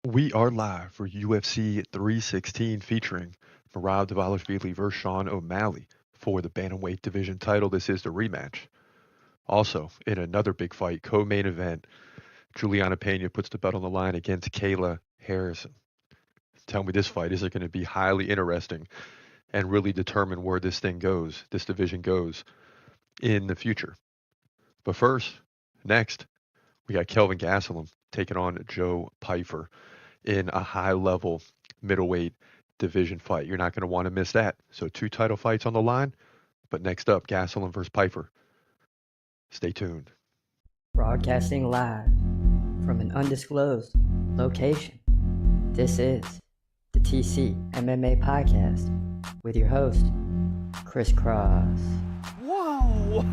We are live for UFC 316 featuring Merab Dvalishvili versus Sean O'Malley for the Bantamweight Division title. This is the rematch. Also, in another big fight, co-main event, Juliana Pena puts the belt on the line against Kayla Harrison. Tell me this fight, is it going to be highly interesting and really determine where this division goes in the future? But first, next, we got Kelvin Gastelum taking on Joe Pyfer in a high-level middleweight division fight. You're not going to want to miss that. So 2 title fights on the line. But next up, Gastelum versus Pyfer. Stay tuned. Broadcasting live from an undisclosed location. This is the TCMMA podcast with your host, Chris Cross. Whoa!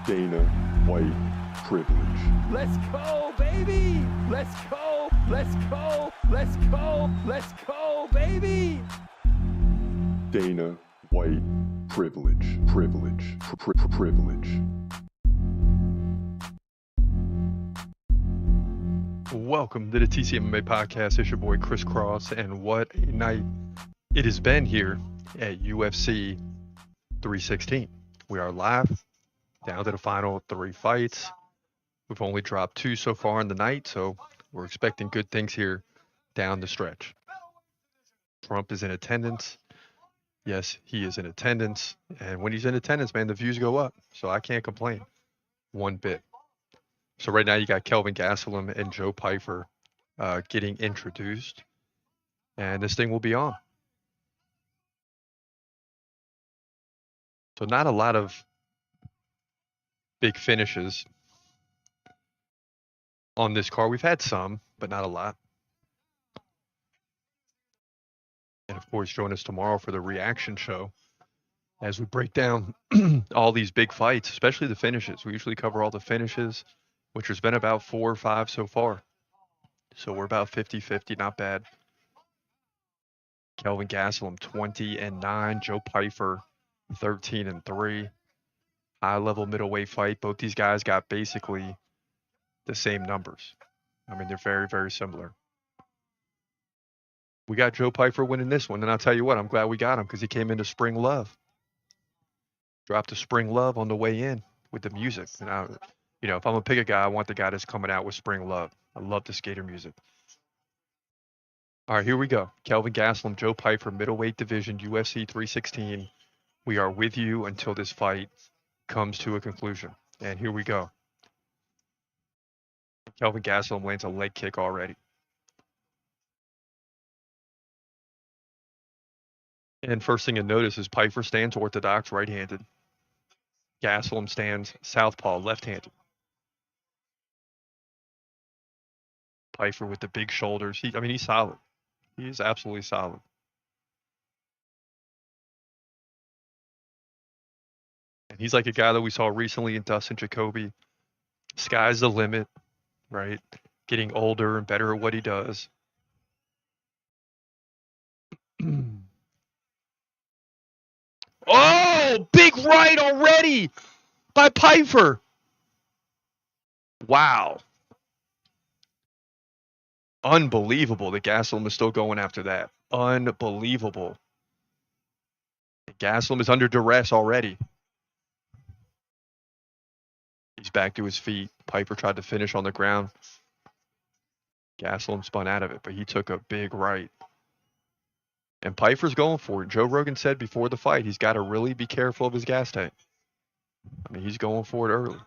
Dana White privilege. Let's go, baby! Let's go! Let's go! Let's go! Let's go, baby! Dana White privilege. Privilege. Privilege. Welcome to the TCMMA podcast. It's your boy Chris Cross, and what a night it has been here at UFC 316. We are live, down to the final 3 fights. We've only dropped 2 so far in the night, so we're expecting good things here down the stretch. Trump is in attendance. Yes, he is in attendance, and when he's in attendance, man, the views go up, so I can't complain one bit. So right now you got Kelvin Gastelum and Joe Pyfer getting introduced, and this thing will be on. So not a lot of big finishes on this card. We've had some, but not a lot. And of course, join us tomorrow for the reaction show as we break down all these big fights, especially the finishes. We usually cover all the finishes, which has been about 4 or 5 so far. So we're about 50-50, not bad. Kelvin Gastelum 20-9, Joe Pyfer 13-3. High-level middleweight fight. Both these guys got basically the same numbers. I mean, they're very, very similar. We got Joe Pyfer winning this one, and I'll tell you what, I'm glad we got him because he came into Spring Love. Dropped a Spring Love on the way in with the music. And if I'm gonna pick a guy, I want the guy that's coming out with Spring Love. I love the skater music. All right, here we go. Kelvin Gastelum, Joe Pyfer, middleweight division, UFC 316. We are with you until this fight comes to a conclusion. And here we go. Kelvin Gastelum lands a leg kick already. And first thing to notice is Pyfer stands orthodox right-handed. Gastelum stands southpaw left-handed. Pyfer with the big shoulders. He's solid. He is absolutely solid. And he's like a guy that we saw recently in Dustin Jacoby. Sky's the limit, right? Getting older and better at what he does. Oh, big right already by Pyfer. Wow. Unbelievable that Gastelum is still going after that. Unbelievable. Gastelum is under duress already. He's back to his feet. Pyfer tried to finish on the ground. Gastelum spun out of it, but he took a big right. And Pyfer's going for it. Joe Rogan said before the fight, he's got to really be careful of his gas tank. I mean, he's going for it early.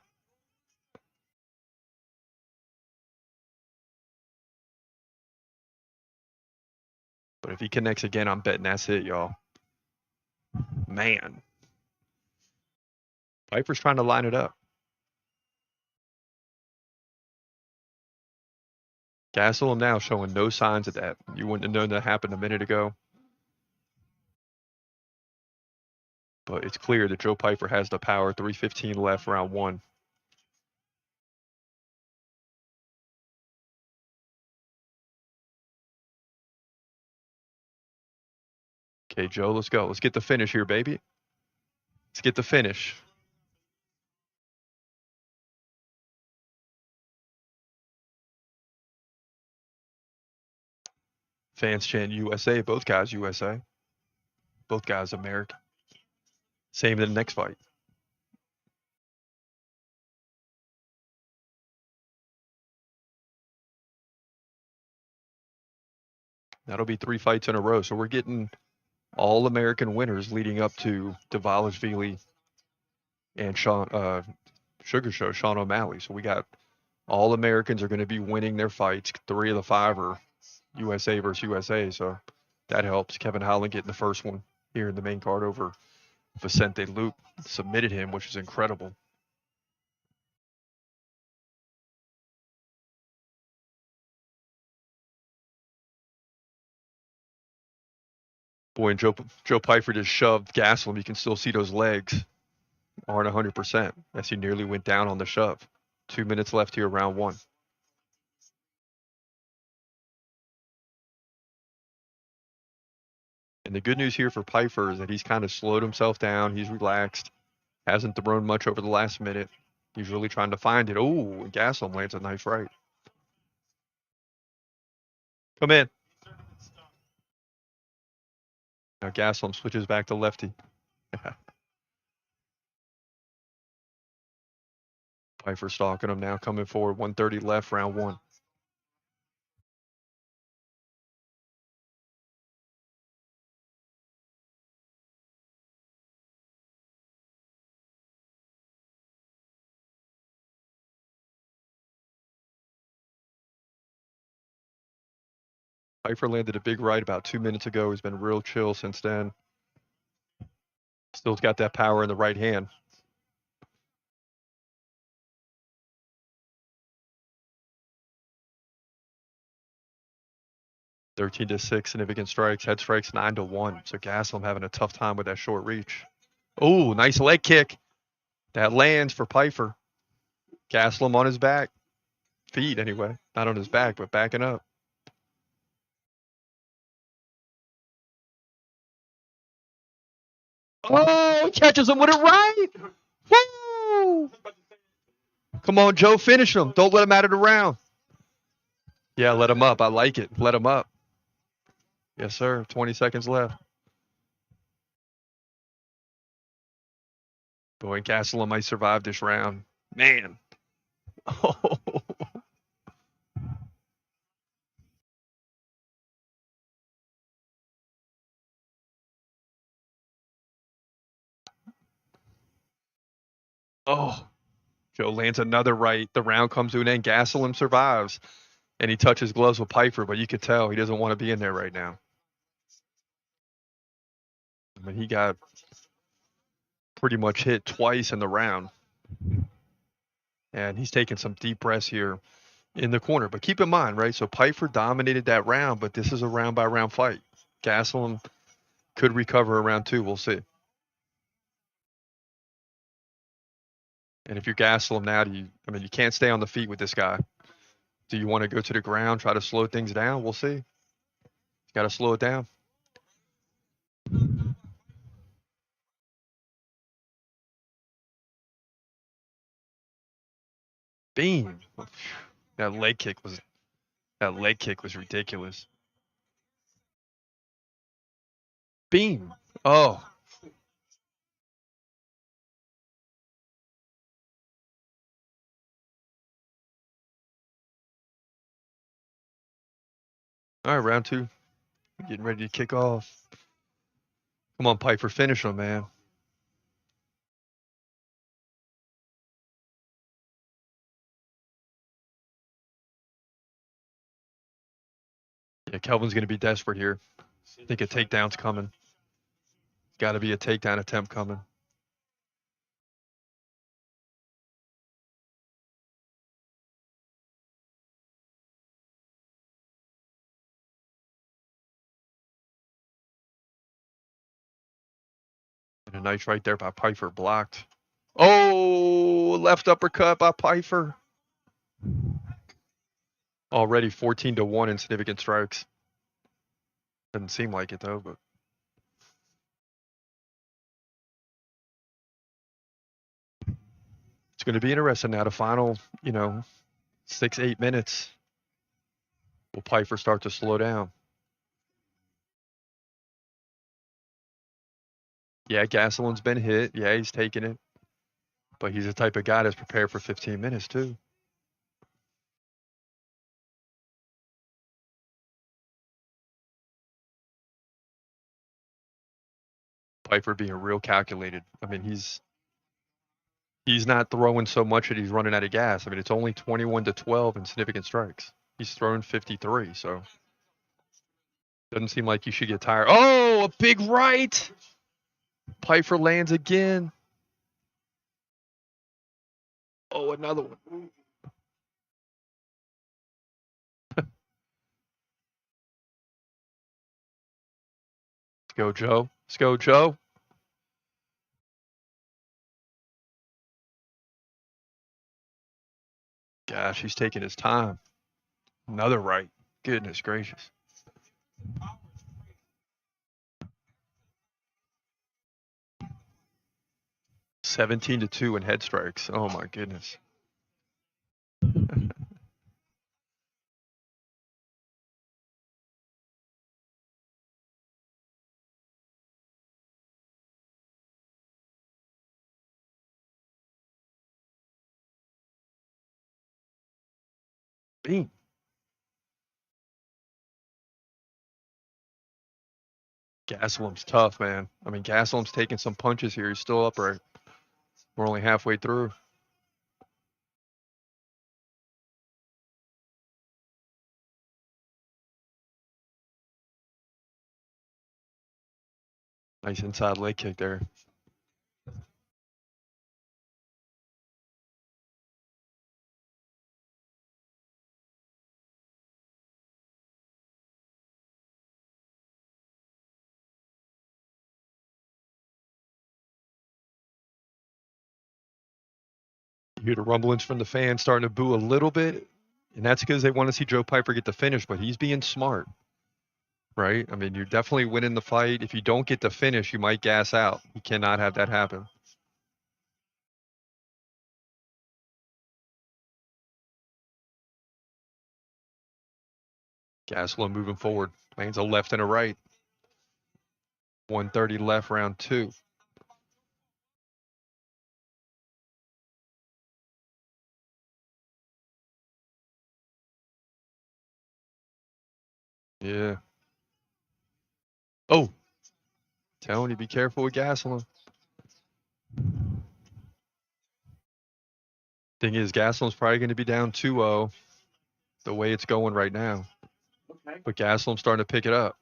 But if he connects again, I'm betting that's it, y'all. Man. Pyfer's trying to line it up. Gastelum now showing no signs of that. You wouldn't have known that happened a minute ago. But it's clear that Joe Pyfer has the power. 3:15 left, round 1. Okay, Joe, let's go. Let's get the finish here, baby. Let's get the finish. Fans chant USA. Both guys USA. Both guys American. Same in the next fight. That'll be 3 fights in a row. So we're getting all American winners leading up to Dvalishvili and Sugar Show, Sean O'Malley. So we got all Americans are going to be winning their fights. 3 of the 5 are USA versus USA. So that helps. Kevin Holland getting the first one here in the main card over Vicente Luque. Submitted him, which is incredible. Boy, and Joe Pyfer just shoved Gastelum. You can still see those legs aren't 100% as he nearly went down on the shove. 2 minutes left here, round 1. And the good news here for Pyfer is that he's kind of slowed himself down. He's relaxed. Hasn't thrown much over the last minute. He's really trying to find it. Oh, and Gastelum lands a nice right. Come in. Now Gastelum switches back to lefty. Pyfer stalking him now, coming forward. 130 left, round 1. Pyfer landed a big right about 2 minutes ago. He's been real chill since then. Still's got that power in the right hand. (13-6) significant strikes. Head strikes 9-1. So Gastelum having a tough time with that short reach. Oh, nice leg kick. That lands for Pyfer. Gastelum on his back. Feet, anyway. Not on his back, but backing up. Oh, catches him with it right. Woo! Come on, Joe, finish him. Don't let him out of the round. Yeah, let him up. I like it. Let him up. Yes, sir. 20 seconds left. Boy, Gastelum might survive this round. Man. Oh. Oh. Joe lands another right. The round comes to an end. Gastelum survives. And he touches gloves with Pyfer, but you could tell he doesn't want to be in there right now. I mean, he got pretty much hit twice in the round. And he's taking some deep breaths here in the corner. But keep in mind, right? So Pyfer dominated that round, but this is a round-by-round fight. Gastelum could recover in round 2. We'll see. And if you're Gastelum now, you can't stay on the feet with this guy. Do you want to go to the ground, try to slow things down? We'll see. You got to slow it down. Beam. That leg kick was ridiculous. Beam. Oh. All right, round 2. Getting ready to kick off. Come on, Pyfer, finish him, man. Yeah, Kelvin's going to be desperate here. I think a takedown's coming. Got to be a takedown attempt coming. And a nice right there by Pyfer, blocked. Oh, left uppercut by Pyfer. Already 14-1 in significant strikes. Doesn't seem like it, though, but. It's going to be interesting now. The final, 6-8 minutes. Will Pyfer start to slow down? Yeah, Gastelum's been hit. Yeah, he's taking it. But he's the type of guy that's prepared for 15 minutes, too. Piper being real calculated. I mean, he's not throwing so much that he's running out of gas. I mean, it's only 21-12 in significant strikes. He's thrown 53, so doesn't seem like you should get tired. Oh, a big right. Piper lands again. Oh, another one. Let's go, Joe. Let's go, Joe. Gosh, he's taking his time. Another right. Goodness gracious. (17-2) in head strikes. Oh my goodness. Bean. Gastelum's tough, man. I mean, Gastelum's taking some punches here. He's still upright. We're only halfway through. Nice inside leg kick there. You hear the rumblings from the fans starting to boo a little bit, and that's because they want to see Joe Piper get the finish, but he's being smart, right? I mean, you're definitely winning the fight. If you don't get the finish, you might gas out. You cannot have that happen. Gastelum moving forward. Lands a left and a right. 130 left, round 2. Yeah. Oh. Telling you, be careful with Gastelum. Thing is, Gastelum's probably going to be down 2-0 the way it's going right now. But Gastelum's starting to pick it up.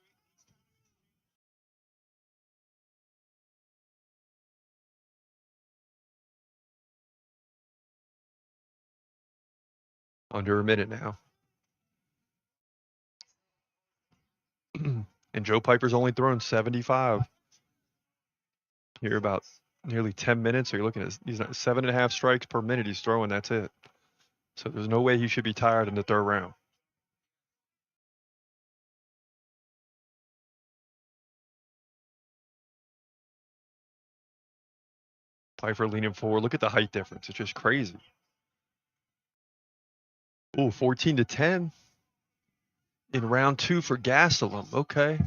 Under a minute now. And Joe Piper's only thrown 75. Here about nearly 10 minutes. So you're looking at he's not 7.5 strikes per minute he's throwing. That's it. So there's no way he should be tired in the third round. Piper leaning forward. Look at the height difference. It's just crazy. Ooh, 14-10 in round 2 for Gastelum. Okay.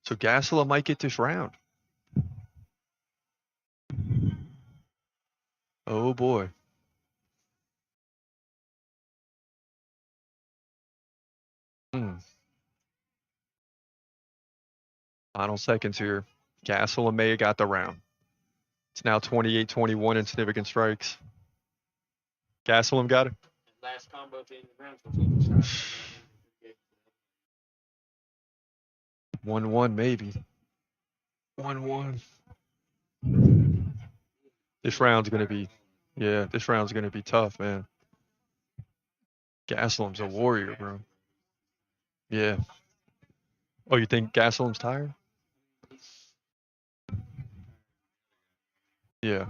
So Gastelum might get this round. Oh boy. Final seconds here. Gastelum may have got the round. It's now 28-21 in significant strikes. Gastelum got it. Last combo to end the round. 1-1 maybe. 1-1. This round's gonna be tough, man. Gastelum's a warrior, bro. Yeah. Oh, you think Gastelum's tired? Yeah.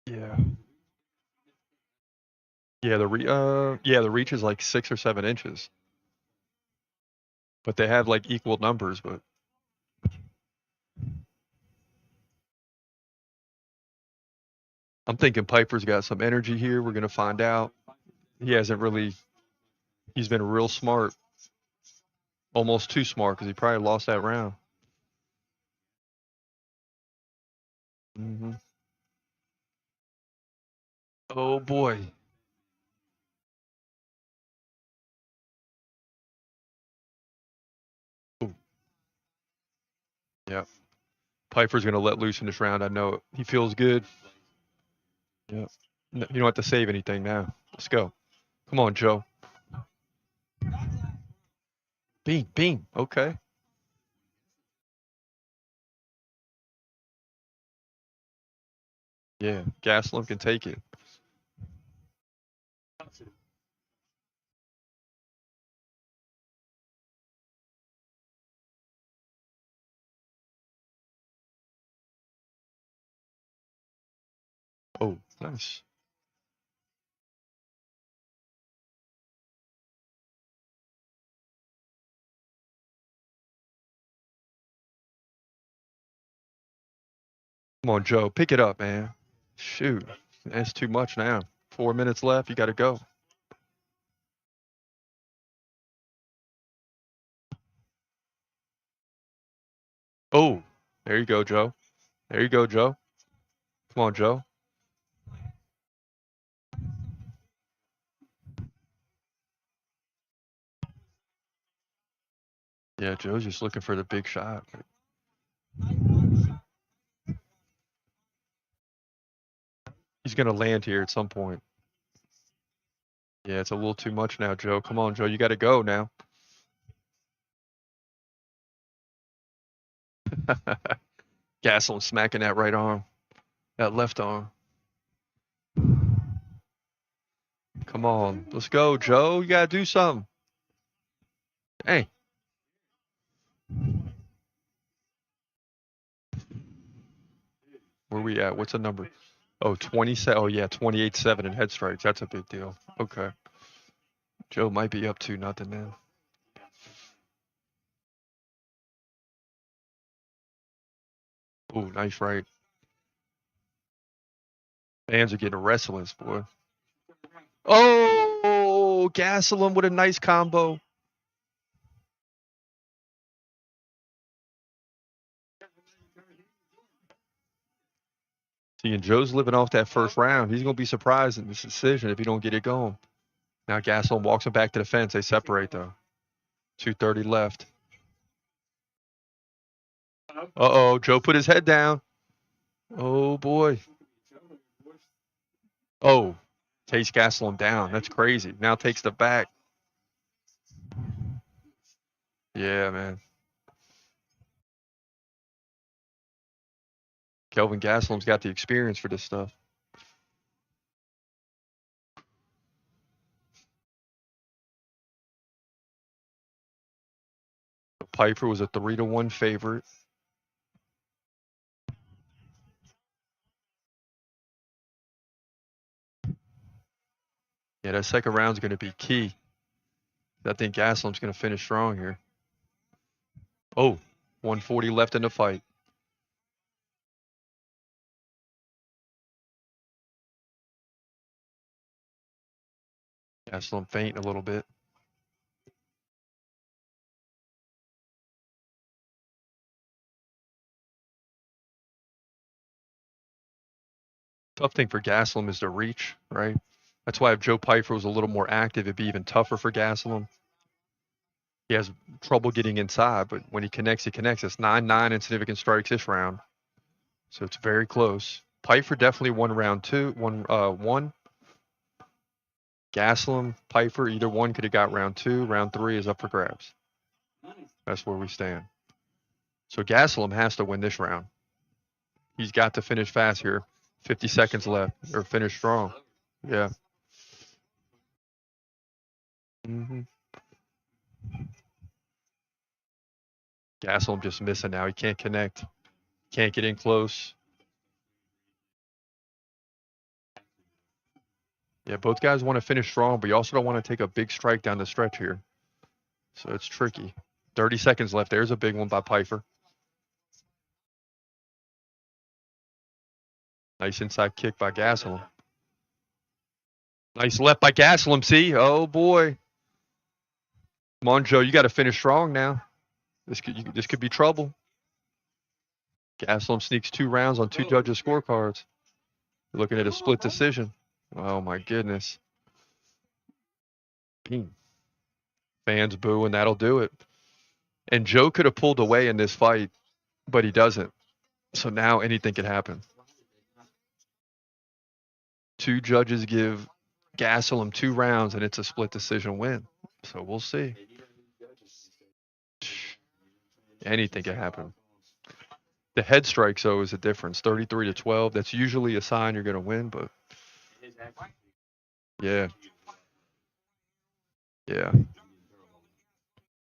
Yeah. Yeah, the reach is like 6 or 7 inches. But they have like equal numbers, but I'm thinking Piper's got some energy here. We're gonna find out. He's been real smart Almost too smart because he probably lost that round. Oh boy. Ooh. Yep. Piper's gonna let loose in this round. I know it. He feels good. Yep. You don't have to save anything now. Let's go. Come on, Joe. Beam, beam. Okay. Yeah. Gaslam can take it. Oh, nice. Come on, Joe. Pick it up, man. Shoot. That's too much now. 4 minutes left. You got to go. Oh, there you go, Joe. There you go, Joe. Come on, Joe. Yeah, Joe's just looking for the big shot. He's going to land here at some point. Yeah, it's a little too much now, Joe. Come on, Joe. You got to go now. Gaslam smacking that right arm. That left arm. Come on. Let's go, Joe. You got to do something. Hey. Where we at? What's the number? Oh, 27. Oh, yeah, 28-7 in head strikes. That's a big deal. Okay. Joe might be up 2-0 now. Ooh, nice right. Fans are getting restless, boy. Oh, Gaslam with a nice combo. See, and Joe's living off that first round. He's going to be surprised in this decision if he don't get it going. Now Gaslam walks him back to the fence. They separate, though. 2:30 left. Uh-oh, Joe put his head down. Oh, boy. Oh, takes Gaslam down. That's crazy. Now takes the back. Yeah, man. Kelvin Gaslam's got the experience for this stuff. Piper was a 3-1 favorite. Yeah, that second round's going to be key. I think Gaslam's going to finish strong here. Oh, 140 left in the fight. Gaslam fainting a little bit. Tough thing for Gaslam is the reach, right? That's why if Joe Piper was a little more active, it'd be even tougher for Gaslam. He has trouble getting inside, but when he connects, he connects. It's 9-9 in significant strikes this round. So it's very close. Piper definitely won round two. One. Gaslam, Piper, either one could have got round two. Round three is up for grabs. That's where we stand. So Gaslam has to win this round. He's got to finish fast here. 50 seconds left, or finish strong. Yeah. Gaslam just missing now. He can't connect. Can't get in close. Yeah, both guys want to finish strong, but you also don't want to take a big strike down the stretch here. So it's tricky. 30 seconds left. There's a big one by Piper. Nice inside kick by Gaslam. Nice left by Gaslam, see? Oh, boy. Come on, Joe. You got to finish strong now. This could be trouble. Gastelum sneaks 2 rounds on 2 judges' scorecards. Looking at a split decision. Oh my goodness. Fans boo, and that'll do it. And Joe could have pulled away in this fight, but he doesn't. So now anything could happen. 2 judges give Gastelum 2 rounds, and it's a split decision win. So we'll see. Anything could happen. The head strikes, though, is a difference. 33-12. That's usually a sign you're going to win, but yeah. Yeah.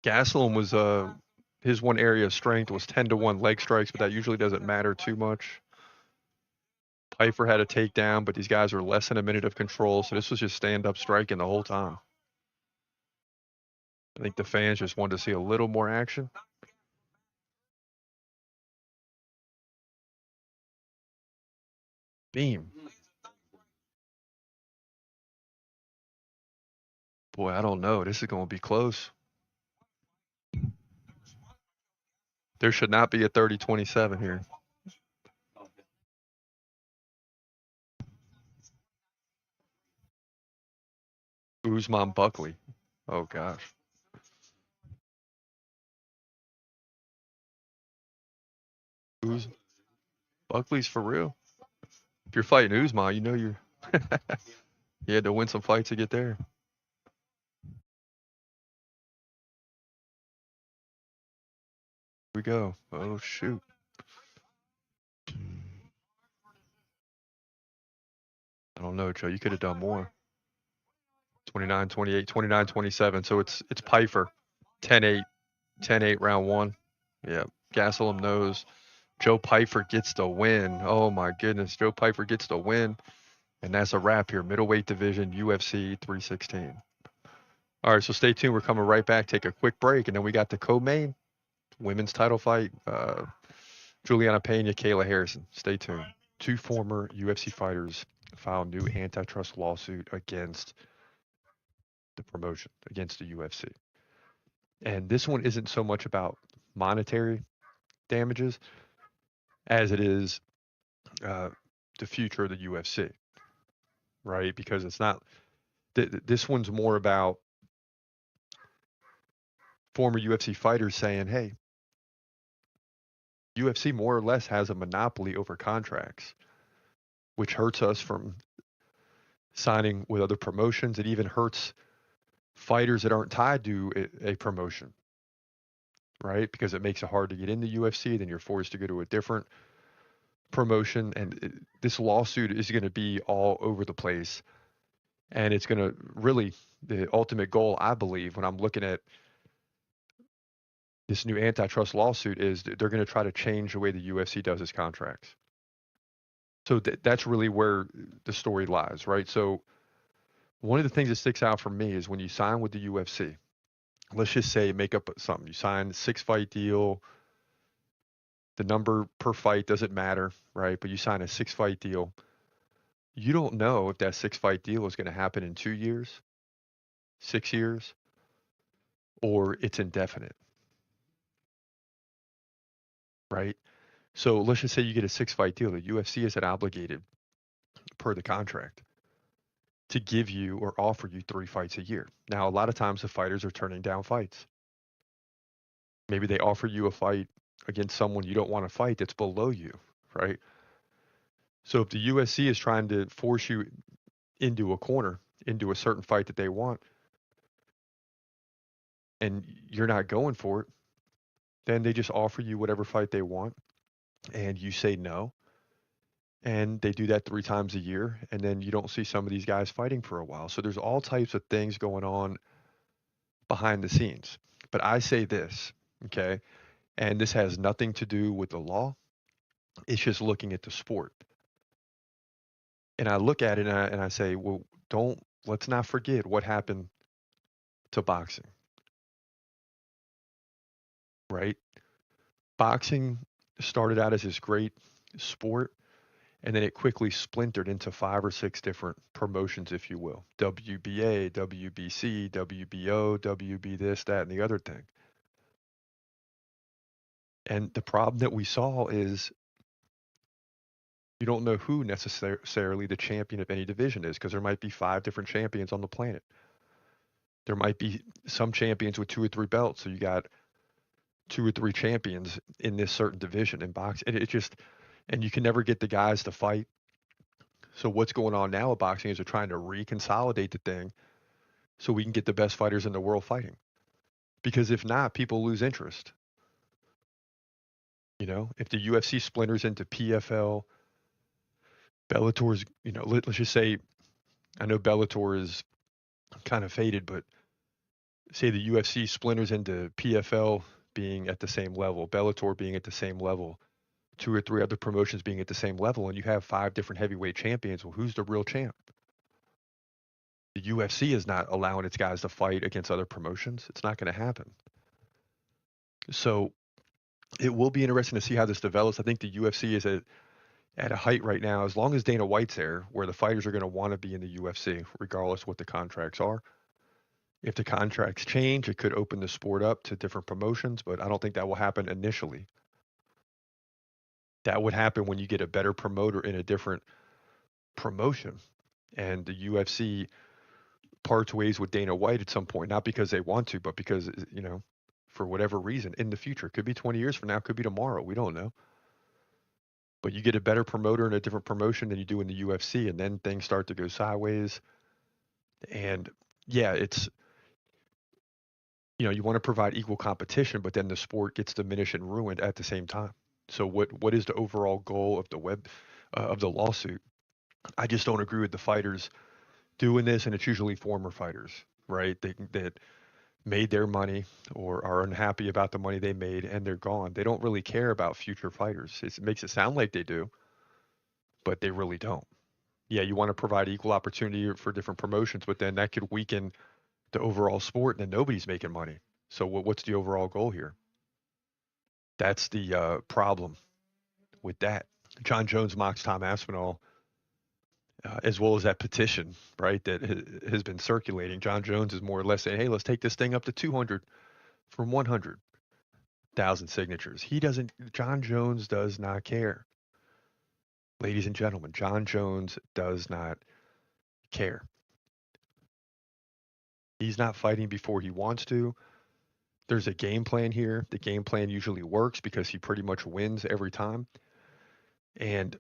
Gastelum was his one area of strength was 10-1 leg strikes, but that usually doesn't matter too much. Pfeiffer had a takedown, but these guys are less than a minute of control, so this was just stand-up striking the whole time. I think the fans just wanted to see a little more action. Beam. Boy, I don't know. This is going to be close. There should not be a 30-27 here. Usman Buckley. Oh, gosh. Buckley's for real. If you're fighting Usman, you know you're you had to win some fights to get there. Here we go. Oh, shoot. I don't know, Joe. You could have done more. 29-28, 29-27. So it's Pfeiffer. 10-8. 10-8 round 1. Yeah. Gastelum knows. Joe Pfeiffer gets the win. Oh my goodness. Joe Pfeiffer gets the win. And that's a wrap here. Middleweight division, UFC 316. All right, so stay tuned. We're coming right back. Take a quick break, and then we got the co-main women's title fight. Juliana Pena, Kayla Harrison. Stay tuned. 2 former UFC fighters file new antitrust lawsuit against the promotion, against the UFC. And this one isn't so much about monetary damages as it is the future of the UFC, right? Because it's not, this one's more about former UFC fighters saying, hey, UFC more or less has a monopoly over contracts, which hurts us from signing with other promotions. It even hurts fighters that aren't tied to a promotion, right? Because it makes it hard to get into UFC. Then you're forced to go to a different promotion. And this lawsuit is going to be all over the place. And it's going to really, the ultimate goal, I believe, when I'm looking at this new antitrust lawsuit, is they're going to try to change the way the UFC does its contracts. So that's really where the story lies, right? So one of the things that sticks out for me is when you sign with the UFC, let's just say, make up something. You sign a 6-fight deal. The number per fight doesn't matter, right? But you sign a 6-fight deal. You don't know if that 6-fight deal is going to happen in 2 years, 6 years, or it's indefinite, right? So let's just say you get a 6-fight deal. The UFC isn't obligated per the contract to give you or offer you 3 fights a year. Now, a lot of times the fighters are turning down fights. Maybe they offer you a fight against someone you don't want to fight that's below you, right? So if the UFC is trying to force you into a corner, into a certain fight that they want, and you're not going for it, then they just offer you whatever fight they want, and you say no. And they do that 3 times a year, and then you don't see some of these guys fighting for a while. So there's all types of things going on behind the scenes. But I say this, okay, and this has nothing to do with the law. It's just looking at the sport. And I look at it and I say, well, let's not forget what happened to boxing, right? Boxing started out as this great sport, And then it quickly splintered into 5 or 6 different promotions, if you will. WBA, WBC, WBO, WB this, that, and the other thing. And the problem that we saw is you don't know who necessarily the champion of any division is, because there might be 5 different champions on the planet. There might be some champions with 2 or 3 belts, so you got 2 or 3 champions in this certain division in boxing. And you can never get the guys to fight. So what's going on now with boxing is they're trying to reconsolidate the thing so we can get the best fighters in the world fighting. Because if not, people lose interest. You know, if the UFC splinters into PFL, Bellator's, you know, let's just say, I know Bellator is kind of faded, but say the UFC splinters into PFL being at the same level, Bellator being at the same level, 2 or 3 other promotions being at the same level, and you have 5 different heavyweight champions. Well, who's the real champ? The UFC is not allowing its guys to fight against other promotions. It's not going to happen. So it will be interesting to see how this develops. I think the UFC is at a height right now, as long as Dana White's there, where the fighters are going to want to be in the UFC, regardless what the contracts are. If the contracts change, it could open the sport up to different promotions, but I don't think that will happen initially. That would happen when you get a better promoter in a different promotion. And the UFC parts ways with Dana White at some point, not because they want to, but because, you know, for whatever reason in the future. Could be 20 years from now, could be tomorrow. We don't know. But you get a better promoter in a different promotion than you do in the UFC, and then things start to go sideways. And yeah, it's, you know, you want to provide equal competition, but then the sport gets diminished and ruined at the same time. So what is the overall goal of the lawsuit? I just don't agree with the fighters doing this, and it's usually former fighters, right? That made their money or are unhappy about the money they made, and they're gone. They don't really care about future fighters. It makes it sound like they do, but they really don't. Yeah, you want to provide equal opportunity for different promotions, but then that could weaken the overall sport, and then nobody's making money. So what's the overall goal here? That's the problem with that. John Jones mocks Tom Aspinall, as well as that petition, right, that has been circulating. John Jones is more or less saying, hey, let's take this thing up to 200 from 100,000 signatures. John Jones does not care. Ladies and gentlemen, John Jones does not care. He's not fighting before he wants to. There's a game plan here. The game plan usually works because he pretty much wins every time. And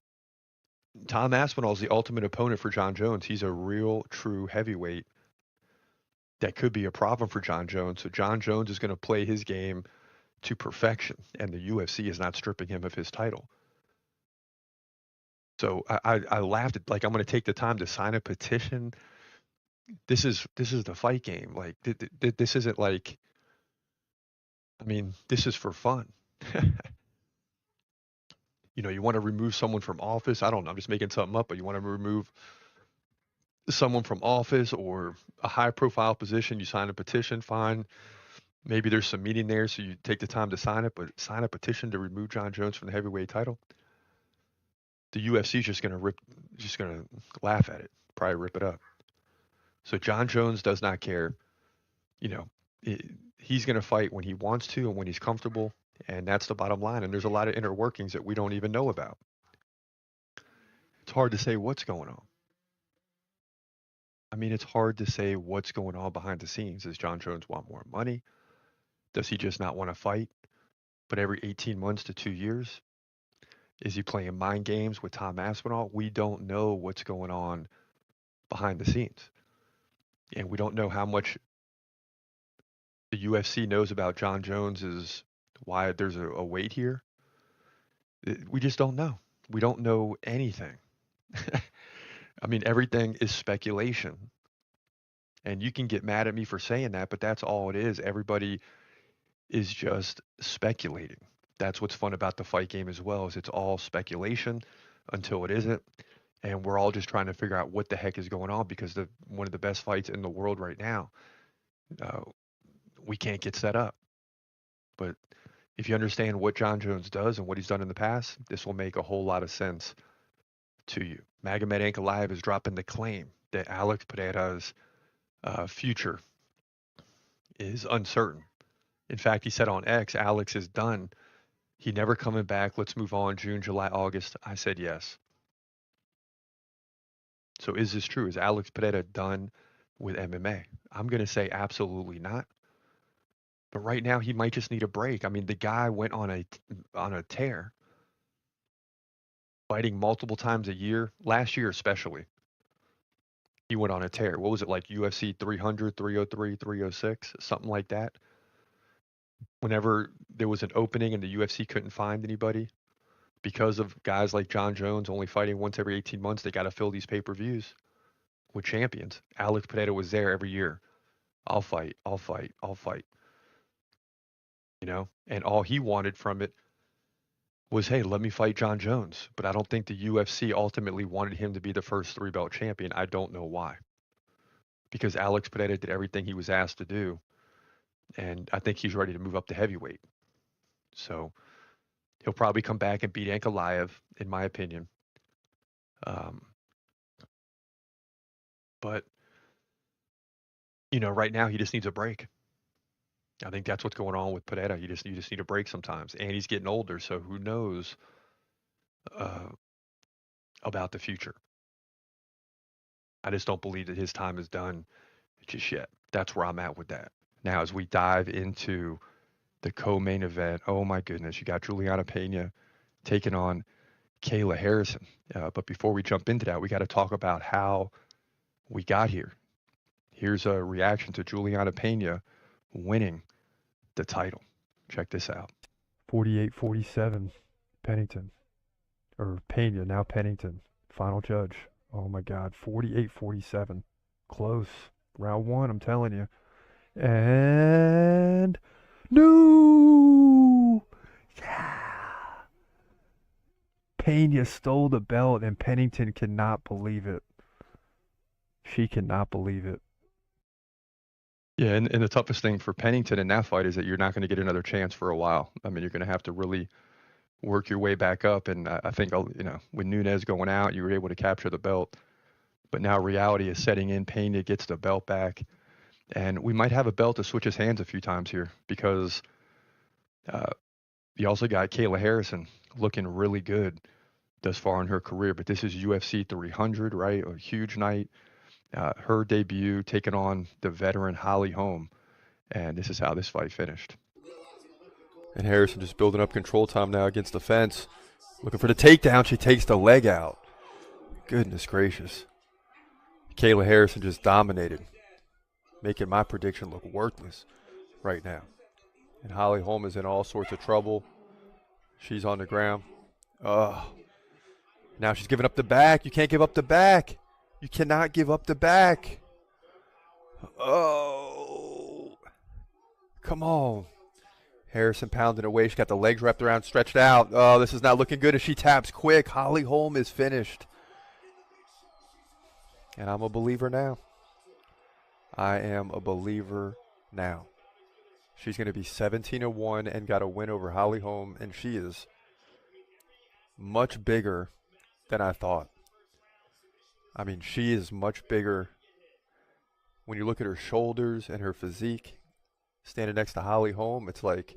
Tom Aspinall is the ultimate opponent for John Jones. He's a real, true heavyweight that could be a problem for John Jones. So John Jones is going to play his game to perfection, and the UFC is not stripping him of his title. So I laughed at, like, I'm going to take the time to sign a petition. This is the fight game. Like, this isn't like, I mean, this is for fun. You know, you want to remove someone from office. I don't know. I'm just making something up, but you want to remove someone from office or a high profile position. You sign a petition, fine. Maybe there's some meeting there, so you take the time to sign it, but sign a petition to remove John Jones from the heavyweight title. The UFC is just going to laugh at it, probably rip it up. So John Jones does not care. You know, he's going to fight when he wants to and when he's comfortable, and that's the bottom line. And there's a lot of inner workings that we don't even know about. It's hard to say what's going on. I mean, it's hard to say what's going on behind the scenes. Does John Jones want more money? Does he just not want to fight? But every 18 months to 2 years? Is he playing mind games with Tom Aspinall? We don't know what's going on behind the scenes. And we don't know how much the UFC knows about John Jones, is why there's a weight here. We just don't know. We don't know anything. I mean, everything is speculation. And you can get mad at me for saying that, but that's all it is. Everybody is just speculating. That's what's fun about the fight game as well, is it's all speculation until it isn't. And we're all just trying to figure out what the heck is going on, because one of the best fights in the world right now, we can't get set up. But if you understand what John Jones does and what he's done in the past, this will make a whole lot of sense to you. Magomed Ankalaev is dropping the claim that Alex Pereira's future is uncertain. In fact, he said on X, Alex is done. He never coming back. Let's move on. June, July, August. I said yes. So is this true? Is Alex Pereira done with MMA? I'm going to say absolutely not. But right now he might just need a break. I mean, the guy went on a tear, fighting multiple times a year. Last year especially, he went on a tear. What was it, like UFC 300, 303, 306, something like that? Whenever there was an opening and the UFC couldn't find anybody because of guys like John Jones only fighting once every 18 months, they got to fill these pay-per-views with champions. Alex Pereira was there every year. I'll fight, I'll fight, I'll fight. You know, and all he wanted from it was, hey, let me fight John Jones. But I don't think the UFC ultimately wanted him to be the first 3-belt champion. I don't know why. Because Alex Pereira did everything he was asked to do. And I think he's ready to move up to heavyweight. So he'll probably come back and beat Ankalaev, in my opinion. But, you know, right now he just needs a break. I think that's what's going on with Pereira. You just need a break sometimes. And he's getting older, so who knows about the future. I just don't believe that his time is done just yet. That's where I'm at with that. Now, as we dive into the co-main event, oh my goodness, you got Juliana Pena taking on Kayla Harrison. But before we jump into that, we got to talk about how we got here. Here's a reaction to Juliana Pena winning the title. Check this out. 48-47, Pennington. Or Pena, now Pennington. Final judge. Oh my God, 48-47. Close. Round one, I'm telling you. And no! Yeah! Pena stole the belt and Pennington cannot believe it. She cannot believe it. Yeah, and the toughest thing for Pennington in that fight is that you're not going to get another chance for a while. I mean, you're going to have to really work your way back up. And I think, you know, with Nunes going out, you were able to capture the belt. But now reality is setting in. Pena gets the belt back. And we might have a belt to switch his hands a few times here because you also got Kayla Harrison looking really good thus far in her career. But this is UFC 300, right? A huge night. Her debut taking on the veteran Holly Holm. And this is how this fight finished. And Harrison just building up control time now against the fence. Looking for the takedown. She takes the leg out. Goodness gracious. Kayla Harrison just dominated, making my prediction look worthless right now. And Holly Holm is in all sorts of trouble. She's on the ground. Oh. Now she's giving up the back. You can't give up the back. You cannot give up the back. Oh. Come on. Harrison pounding away. She's got the legs wrapped around, stretched out. Oh, this is not looking good as she taps quick. Holly Holm is finished. And I'm a believer now. I am a believer now. She's going to be 17-1 and got a win over Holly Holm, and she is much bigger than I thought. I mean, she is much bigger. When you look at her shoulders and her physique, standing next to Holly Holm, it's like,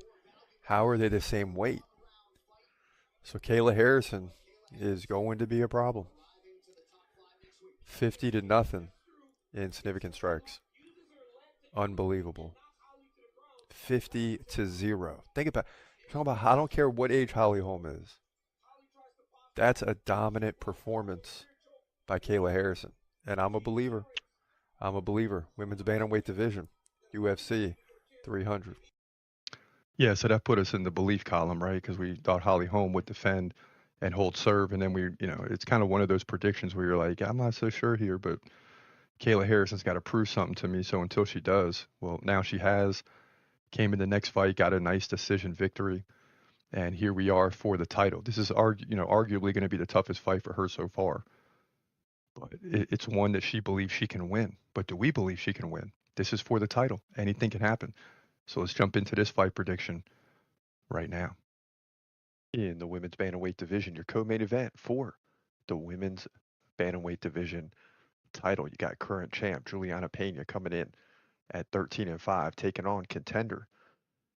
how are they the same weight? So Kayla Harrison is going to be a problem. 50-0 in significant strikes. Unbelievable. 50-0. Think about, talking about, I don't care what age Holly Holm is. That's a dominant performance by Kayla Harrison. And I'm a believer. I'm a believer. Women's bantamweight division, UFC 300. Yeah, so that put us in the belief column, right? Because we thought Holly Holm would defend and hold serve. And then we, you know, it's kind of one of those predictions where you're like, I'm not so sure here, but Kayla Harrison's got to prove something to me. So until she does, well, now she has. Came in the next fight, got a nice decision victory. And here we are for the title. This is, arguably going to be the toughest fight for her so far. But it's one that she believes she can win. But do we believe she can win? This is for the title. Anything can happen. So let's jump into this fight prediction right now. In the women's bantamweight division, your co-main event for the women's bantamweight division title. You got current champ Juliana Pena coming in at 13-5, taking on contender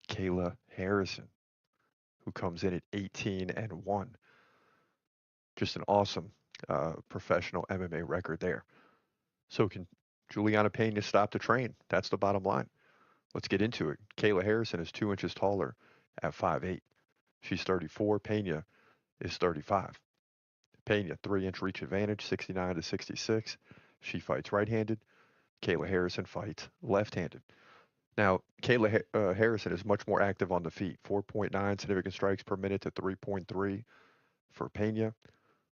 Kayla Harrison, who comes in at 18-1. Just an awesome professional MMA record there. So can Juliana Pena stop the train? That's the bottom line. Let's get into it. Kayla Harrison is 2 inches taller at 5'8". She's 34. Pena is 35. Pena, 3-inch reach advantage, 69-66. She fights right-handed. Kayla Harrison fights left-handed. Now, Kayla Harrison is much more active on the feet, 4.9 significant strikes per minute to 3.3 for Pena.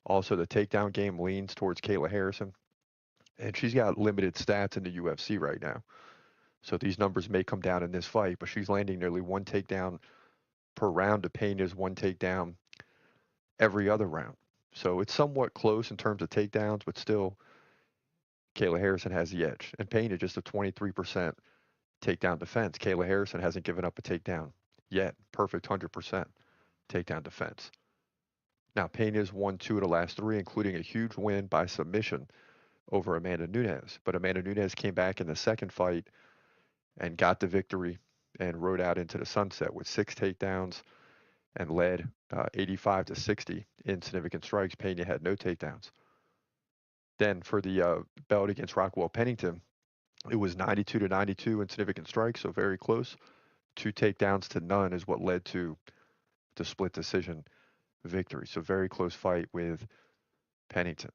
Also, the takedown game leans towards Kayla Harrison, and she's got limited stats in the UFC right now. So these numbers may come down in this fight, but she's landing nearly one takedown per round to Pena's one takedown every other round. So it's somewhat close in terms of takedowns, but still, Kayla Harrison has the edge. And Pena just a 23% takedown defense. Kayla Harrison hasn't given up a takedown yet. Perfect 100% takedown defense. Now, Pena's won 2 of the last 3, including a huge win by submission over Amanda Nunes. But Amanda Nunes came back in the second fight and got the victory and rode out into the sunset with 6 takedowns and led 85-60 in significant strikes. Pena had no takedowns. Then for the belt against Rockwell Pennington, it was 92-92 in significant strikes, so very close. 2 takedowns to none is what led to the split decision victory. So very close fight with Pennington.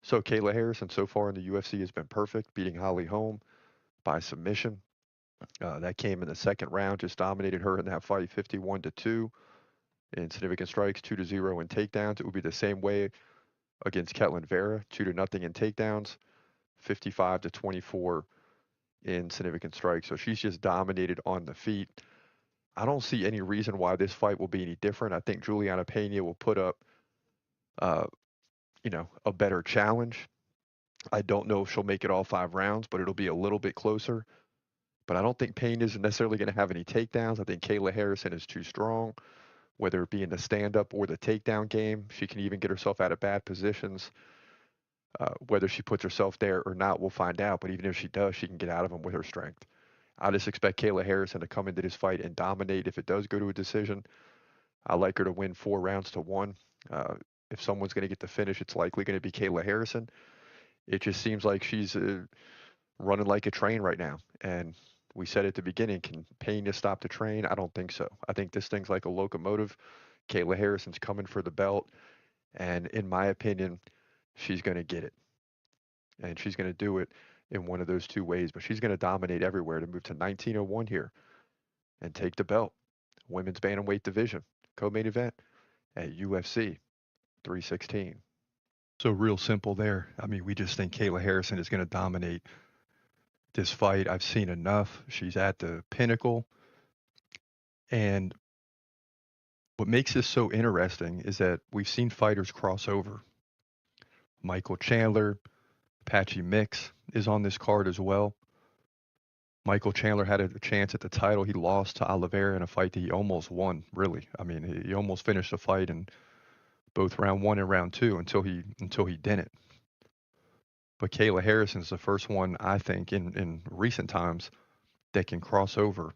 So Kayla Harrison so far in the UFC has been perfect, beating Holly Holm by submission. That came in the second round, just dominated her in that fight, 51-2 in significant strikes, 2-0 in takedowns. It would be the same way against Ketlin Vera, 2-0 in takedowns, 55-24 in significant strikes. So she's just dominated on the feet. I don't see any reason why this fight will be any different. I think Juliana Pena will put up, a better challenge. I don't know if she'll make it all 5 rounds, but it'll be a little bit closer. But I don't think Pena is necessarily going to have any takedowns. I think Kayla Harrison is too strong, whether it be in the stand-up or the takedown game. She can even get herself out of bad positions. Whether she puts herself there or not, we'll find out. But even if she does, she can get out of them with her strength. I just expect Kayla Harrison to come into this fight and dominate if it does go to a decision. I like her to win 4 rounds to 1. If someone's going to get the finish, it's likely going to be Kayla Harrison. It just seems like she's running like a train right now. And we said at the beginning, can Pena stop the train? I don't think so. I think this thing's like a locomotive. Kayla Harrison's coming for the belt. And in my opinion, she's going to get it. And she's going to do it in one of those 2 ways. But she's going to dominate everywhere to move to 19-1 here and take the belt. Women's bantamweight division, co-main event at UFC 316. So real simple there. I mean, we just think Kayla Harrison is going to dominate this fight. I've seen enough. She's at the pinnacle. And what makes this so interesting is that we've seen fighters cross over. Michael Chandler, Patchy Mix is on this card as well. Michael Chandler had a chance at the title. He lost to Oliveira in a fight that he almost won, really. I mean, he almost finished the fight in both round 1 and round 2 until he didn't. But Kayla Harrison's the first one, I think, in recent times that can cross over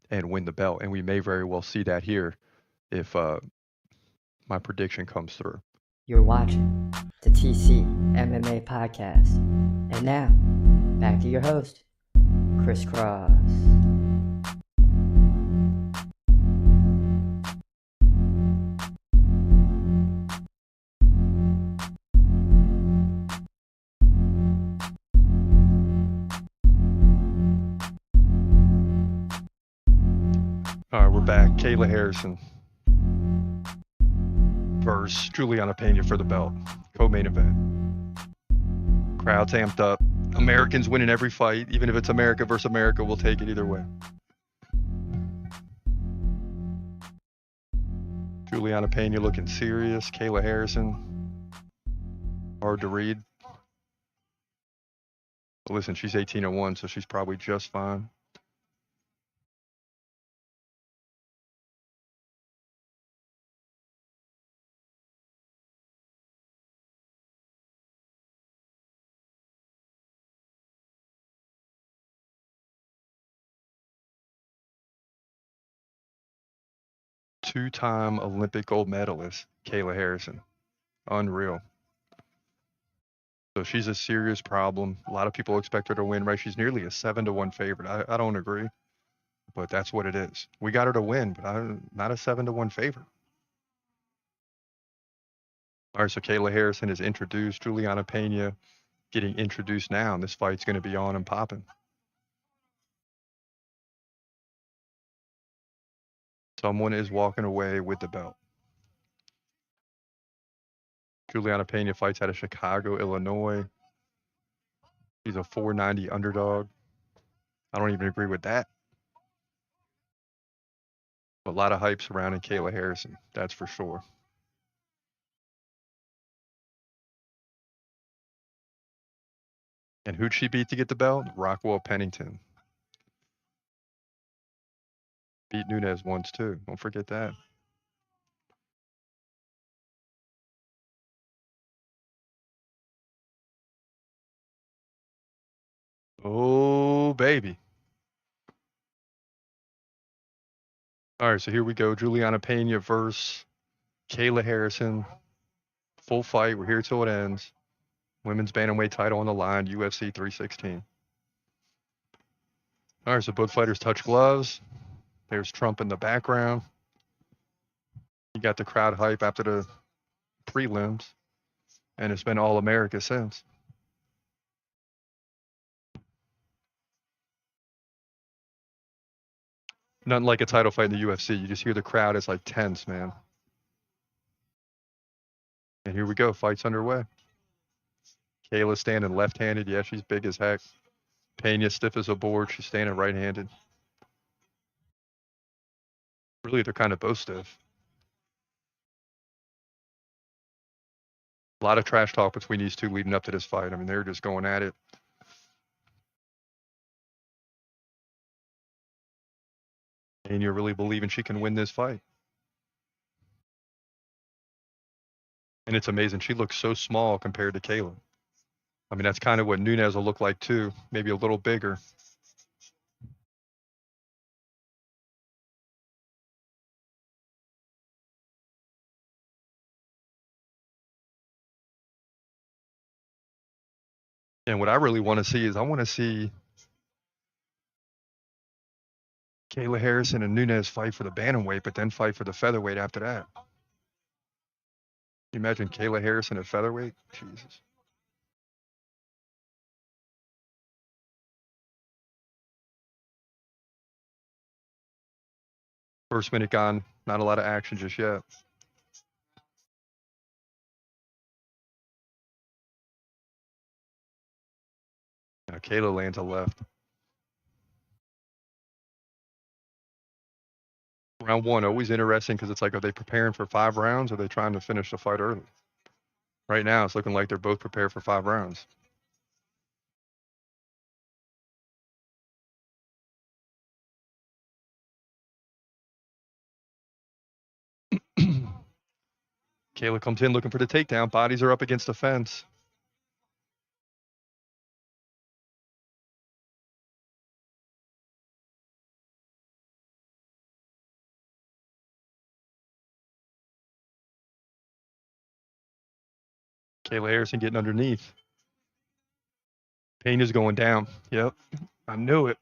and win the belt. And we may very well see that here if my prediction comes through. You're watching the TCMMA podcast. And now, back to your host, Chris Cross. All right, we're back. Kayla Harrison versus Juliana Pena for the belt. Co-main event. Crowd's amped up. Americans winning every fight. Even if it's America versus America, we'll take it either way. Juliana Pena looking serious. Kayla Harrison, hard to read. But listen, she's 18-1, so she's probably just fine. two-time Olympic gold medalist, Kayla Harrison. Unreal. So she's a serious problem. A lot of people expect her to win, right? She's nearly a 7-1 favorite. I don't agree, but that's what it is. We got her to win, but not a 7-1 favorite. All right, so Kayla Harrison is introduced. Juliana Pena getting introduced now, and this fight's going to be on and popping. Someone is walking away with the belt. Juliana Pena fights out of Chicago, Illinois. She's a 490 underdog. I don't even agree with that. A lot of hype surrounding Kayla Harrison, that's for sure. And who'd she beat to get the belt? Rockwell Pennington. Beat Nunes once too. Don't forget that. Oh, baby. All right, so here we go. Juliana Pena versus Kayla Harrison. Full fight. We're here till it ends. Women's bantamweight title on the line, UFC 316. All right, so both fighters touch gloves. There's Trump in the background. You got the crowd hype after the prelims, and it's been all America since. Nothing like a title fight in the UFC. You just hear the crowd is like tense, man. And here we go. Fight's underway. Kayla standing left-handed. Yeah, she's big as heck. Pena stiff as a board. She's standing right-handed. Really, they're kind of both stiff. A lot of trash talk between these two leading up to this fight. I mean, they're just going at it. And you're really believing she can win this fight. And it's amazing. She looks so small compared to Kayla. I mean, that's kind of what Nunes will look like too. Maybe a little bigger. And what I really want to see is I want to see Kayla Harrison and Nunes fight for the bantamweight, but then fight for the featherweight after that. Can you imagine Kayla Harrison at featherweight? Jesus. First minute gone. Not a lot of action just yet. Now Kayla lands a left. Round one, always interesting because it's like, are they preparing for 5 rounds or are they trying to finish the fight early? Right now, it's looking like they're both prepared for 5 rounds. Kayla comes in looking for the takedown. Bodies are up against the fence. Kayla Harrison getting underneath. Pena's going down. Yep, I knew it.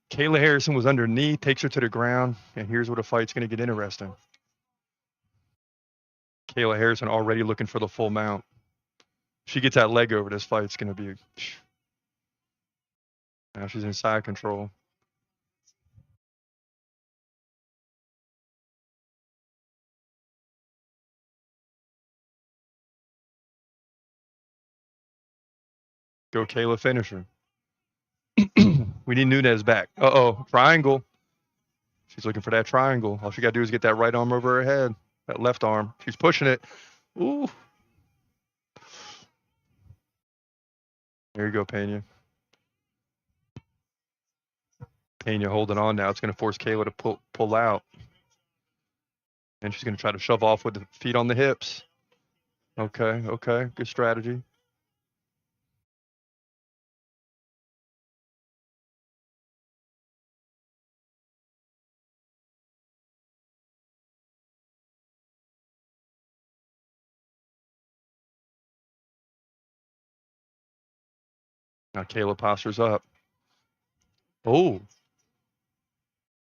Kayla Harrison was underneath, takes her to the ground, and here's where the fight's going to get interesting. Kayla Harrison already looking for the full mount. She gets that leg over, this fight's going to be... Now she's in side control. Go Kayla, finish her. We need Nunes back. Uh-oh, triangle. She's looking for that triangle. All she got to do is get that right arm over her head. That left arm. She's pushing it. Ooh. There you go, Pena. Pena holding on now. It's going to force Kayla to pull out. And she's going to try to shove off with the feet on the hips. Okay, okay. Good strategy. Now Kayla postures up. Oh,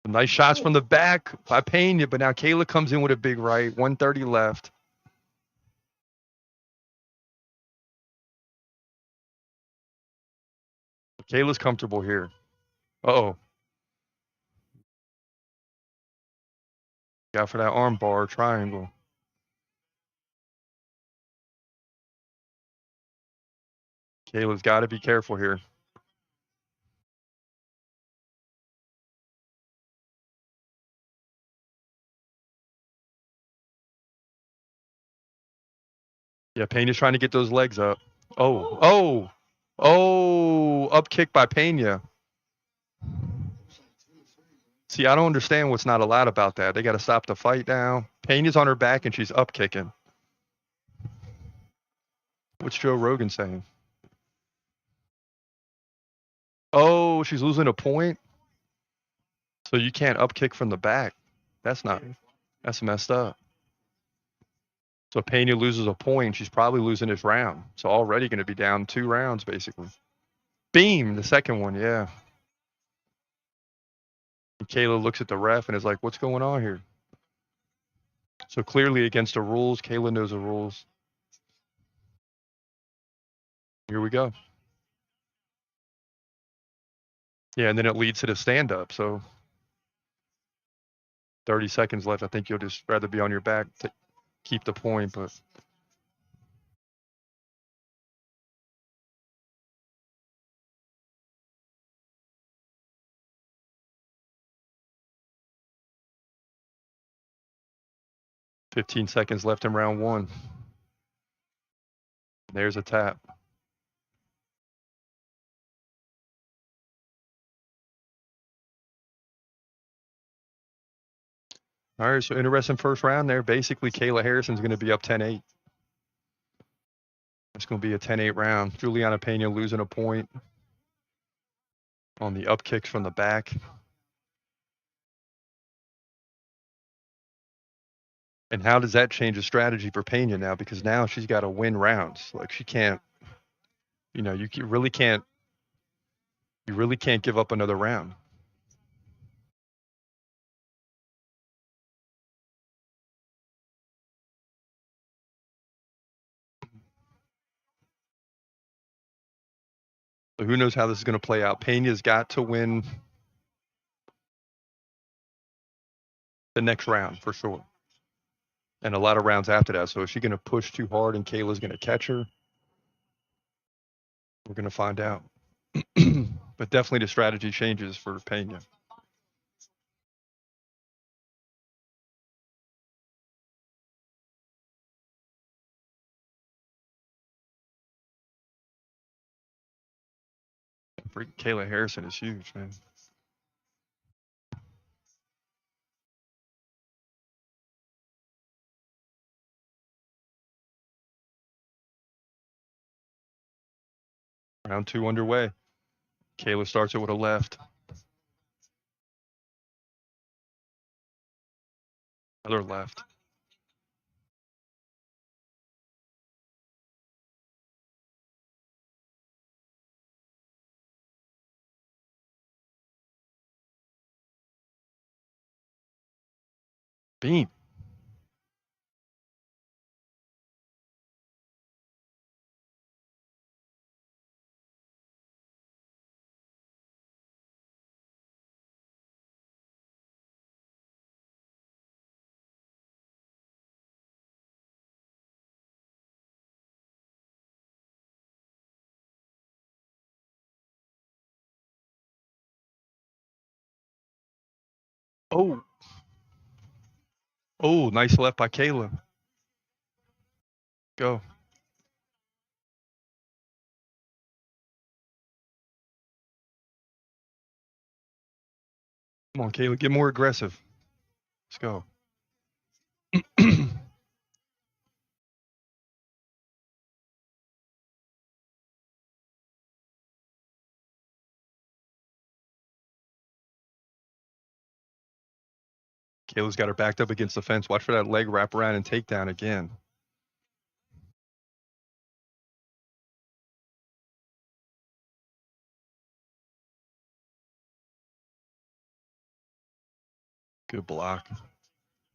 nice shots from the back by Pena, but now Kayla comes in with a big right. 130 left. Kayla's comfortable here. Uh-oh. Got for that arm bar triangle. Kayla's got to be careful here. Yeah, Pena's trying to get those legs up. Oh, up kick by Pena. See, I don't understand what's not allowed about that. They got to stop the fight now. Pena's on her back and she's up kicking. What's Joe Rogan saying? Oh, she's losing a point. So you can't up kick from the back. That's messed up. So Pena loses a point. She's probably losing this round. So already going to be down 2 rounds, basically. Beam, the second one, yeah. And Kayla looks at the ref and is like, what's going on here? So clearly against the rules. Kayla knows the rules. Here we go. Yeah, and then it leads to the stand-up. So 30 seconds left. I think you'll just rather be on your back to keep the point, but... ...15 seconds left in round 1. There's a tap. All right, so interesting first round there. Basically, Kayla Harrison's going to be up 10-8. It's going to be a 10-8 round. Juliana Pena losing a point on the up kicks from the back. And how does that change the strategy for Pena now? Because now she's got to win rounds. Like she can't, you really can't give up another round. So who knows how this is going to play out? Pena's got to win the next round for sure. And a lot of rounds after that. So is she going to push too hard and Kayla's going to catch her? We're going to find out. But definitely the strategy changes for Pena. Freaking Kayla Harrison is huge, man. Round 2 underway. Kayla starts it with a left. Another left. Beam. Oh. Oh, nice left by Kayla. Go. Come on, Kayla, get more aggressive. Let's go. Kayla's got her backed up against the fence. Watch for that leg wrap around and takedown again. Good block.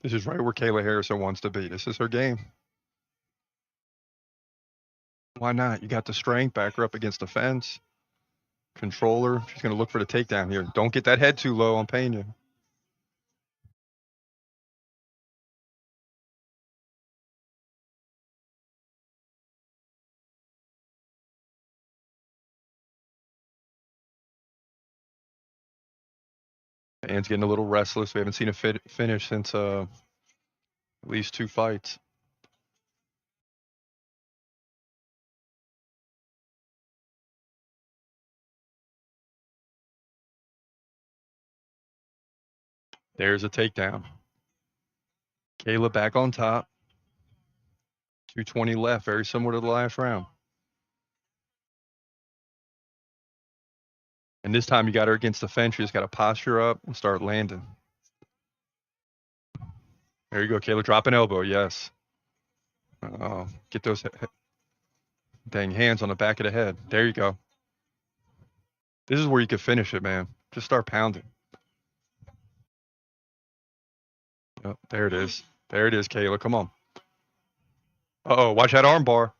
This is right where Kayla Harrison wants to be. This is her game. Why not? You got the strength, back her up against the fence. Controller. She's going to look for the takedown here. Don't get that head too low on Pena. Anne's getting a little restless. We haven't seen a finish since at least 2 fights. There's a takedown. Kayla back on top. 2:20 left, very similar to the last round. And this time you got her against the fence. You just got to posture up and start landing. There you go, Kayla. Drop an elbow. Yes. Get those dang hands on the back of the head. There you go. This is where you could finish it, man. Just start pounding. Oh, there it is. There it is, Kayla. Come on. Uh-oh, watch that arm bar.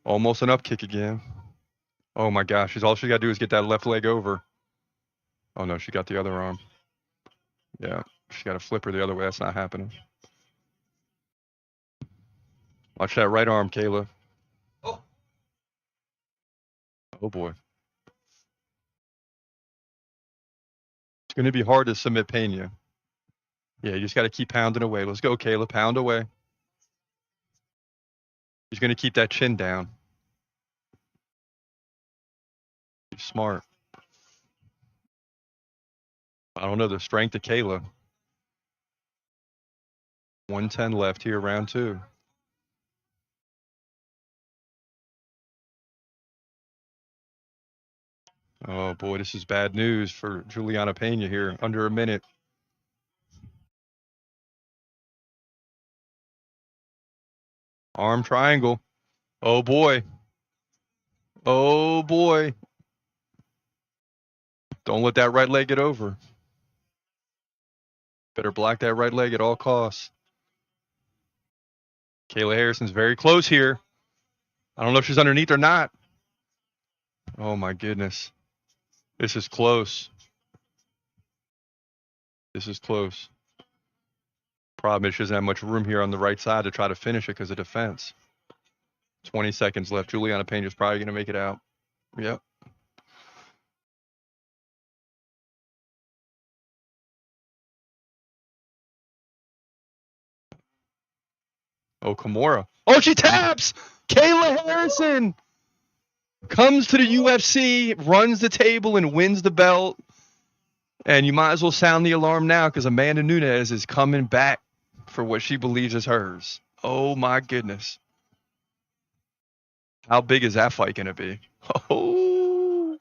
Almost an up kick again. Oh, my gosh. All she got to do is get that left leg over. Oh, no, she got the other arm. Yeah, she got to flip her the other way. That's not happening. Watch that right arm, Kayla. Oh, boy. It's going to be hard to submit Pena. Yeah, you just got to keep pounding away. Let's go, Kayla. Pound away. She's going to keep that chin down. She's smart. I don't know the strength of Kayla. 110 left here, round 2. Oh, boy, this is bad news for Juliana Pena here. Under a minute. Arm triangle. Oh, boy. Oh, boy. Don't let that right leg get over. Better block that right leg at all costs. Kayla Harrison's very close here. I don't know if she's underneath or not. Oh, my goodness. This is close. This is close. Problem is she doesn't have much room here on the right side to try to finish it because of defense. 20 seconds left. Juliana Pena's probably going to make it out. Yep. Oh, Kimura. Oh, she taps! Kayla Harrison comes to the UFC, runs the table, and wins the belt. And you might as well sound the alarm now because Amanda Nunes is coming back for what she believes is hers. Oh, my goodness. How big is that fight going to be? Oh,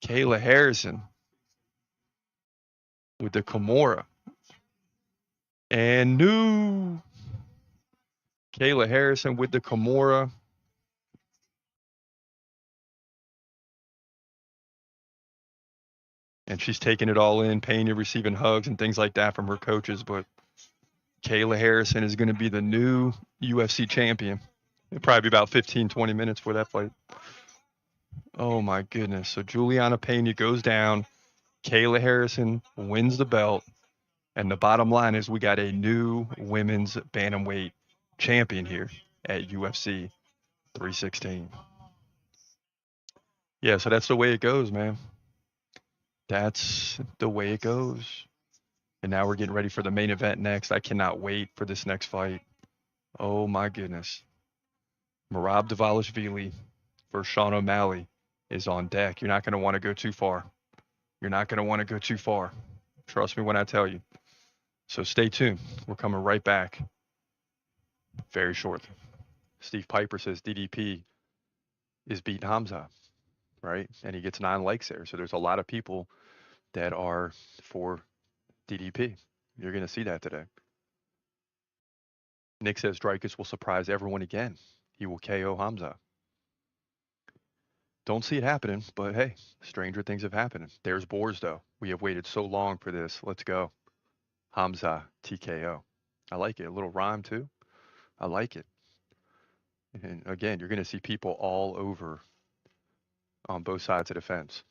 Kayla Harrison with the Kimura. And new Kayla Harrison with the Kimura. And she's taking it all in, Pena receiving hugs and things like that from her coaches. But Kayla Harrison is going to be the new UFC champion. It'll probably be about 15, 20 minutes for that fight. Oh, my goodness. So Juliana Pena goes down. Kayla Harrison wins the belt. And the bottom line is we got a new women's bantamweight champion here at UFC 316. Yeah, so that's the way it goes, man. That's the way it goes. And now we're getting ready for the main event next. I cannot wait for this next fight. Oh, my goodness. Merab Dvalishvili versus Sean O'Malley is on deck. You're not going to want to go too far. You're not going to want to go too far. Trust me when I tell you. So stay tuned. We're coming right back very shortly. Steve Piper says DDP is beating Hamza, right? And he gets 9 likes there. So there's a lot of people that are for DDP. You're going to see that today. Nick says Dreykus will surprise everyone again. He will KO Hamza. Don't see it happening, but hey, stranger things have happened. There's Boers, though. We have waited so long for this. Let's go. Hamza TKO. I like it. A little rhyme too. I like it. And again, you're going to see people all over on both sides of the fence.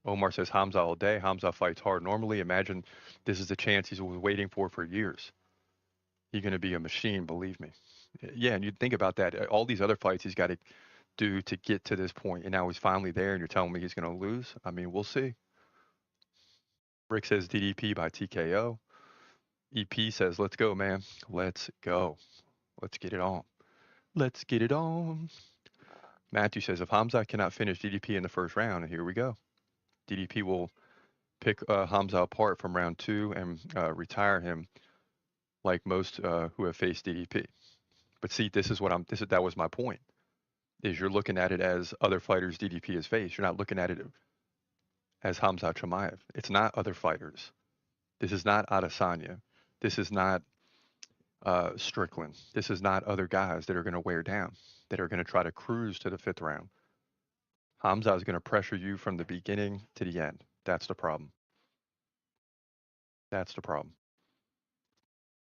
Omar says Hamza all day. Hamza fights hard normally. Imagine this is the chance he's been waiting for years. He's going to be a machine, believe me. Yeah, and you think about that. All these other fights he's got to do to get to this point, and now he's finally there, and you're telling me he's going to lose? I mean, we'll see. Rick says DDP by TKO. EP says, let's go, man. Let's go. Let's get it on. Let's get it on. Matthew says, if Hamza cannot finish DDP in the first round, and here we go. DDP will pick Hamza apart from round 2 and retire him like most who have faced DDP. But see, that was my point, is you're looking at it as other fighters DDP has faced. You're not looking at it as Hamza Chimaev. It's not other fighters. This is not Adesanya. This is not Strickland. This is not other guys that are going to wear down, that are going to try to cruise to the 5th round. Hamza is going to pressure you from the beginning to the end. That's the problem. That's the problem.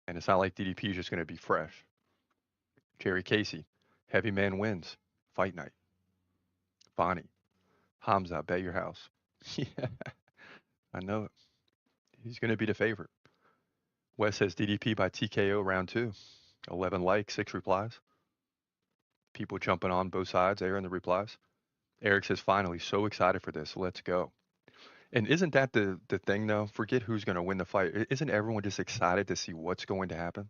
And it's not like DDP is just going to be fresh. Jerry Casey, heavy man wins. Fight night. Bonnie, Hamza, bet your house. Yeah, I know it. He's going to be the favorite. Wes says DDP by TKO round 2. 11 likes, 6 replies. People jumping on both sides there in the replies. Eric says, finally, so excited for this. Let's go. And isn't that the thing, though? Forget who's going to win the fight. Isn't everyone just excited to see what's going to happen?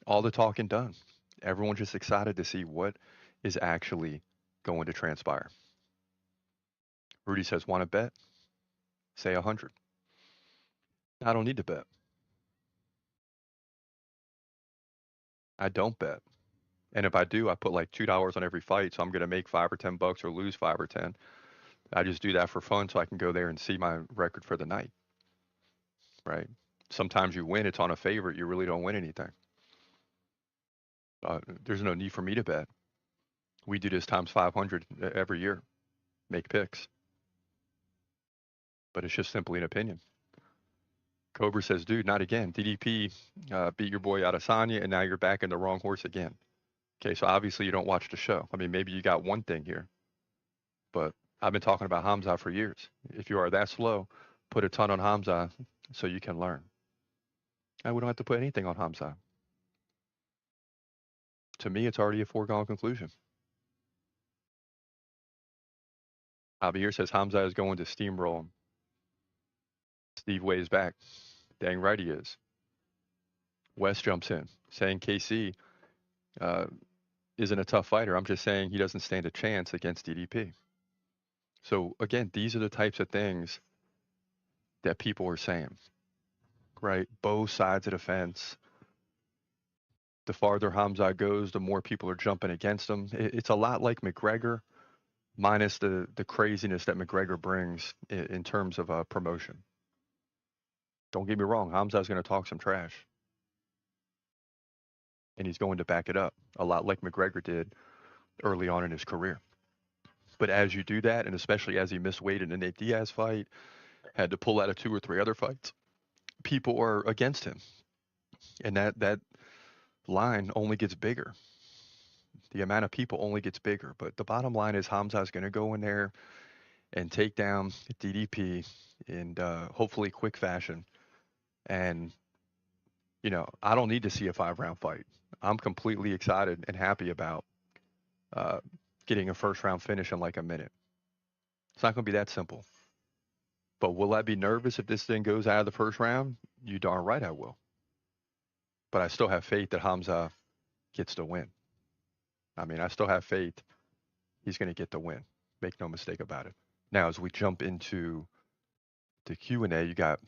All the talking done. Everyone's just excited to see what is actually going to transpire. Rudy says, want to bet? Say 100. I don't need to bet. I don't bet. And if I do, I put like $2 on every fight. So I'm going to make $5 or $10 or lose 5 or 10. I just do that for fun so I can go there and see my record for the night. Right? Sometimes you win, it's on a favorite. You really don't win anything. There's no need for me to bet. We do this times 500 every year. Make picks. But it's just simply an opinion. Cobra says, dude, not again. DDP beat your boy Adesanya, and now you're back in the wrong horse again. Okay, so obviously you don't watch the show. I mean, maybe you got one thing here. But I've been talking about Hamza for years. If you are that slow, put a ton on Hamza so you can learn. And we don't have to put anything on Hamza. To me, it's already a foregone conclusion. Javier says Hamza is going to steamroll him. Steve Way's back. Dang right he is. Wes jumps in, saying KC isn't a tough fighter. I'm just saying he doesn't stand a chance against DDP. So again, these are the types of things that people are saying, right? Both sides of the fence. The farther Hamza goes, the more people are jumping against him. It's a lot like McGregor, minus the craziness that McGregor brings in terms of promotion. Don't get me wrong, Hamza's going to talk some trash. And he's going to back it up, a lot like McGregor did early on in his career. But as you do that, and especially as he missed weight in the Nate Diaz fight, had to pull out of 2 or 3 other fights, people are against him. And that line only gets bigger. The amount of people only gets bigger. But the bottom line is Hamza's going to go in there and take down DDP in hopefully quick fashion. And, you know, I don't need to see a 5-round fight. I'm completely excited and happy about getting a first-round finish in like a minute. It's not going to be that simple. But will I be nervous if this thing goes out of the first round? You darn right I will. But I still have faith that Hamza gets the win. I mean, I still have faith he's going to get the win. Make no mistake about it. Now, as we jump into the Q&A, you got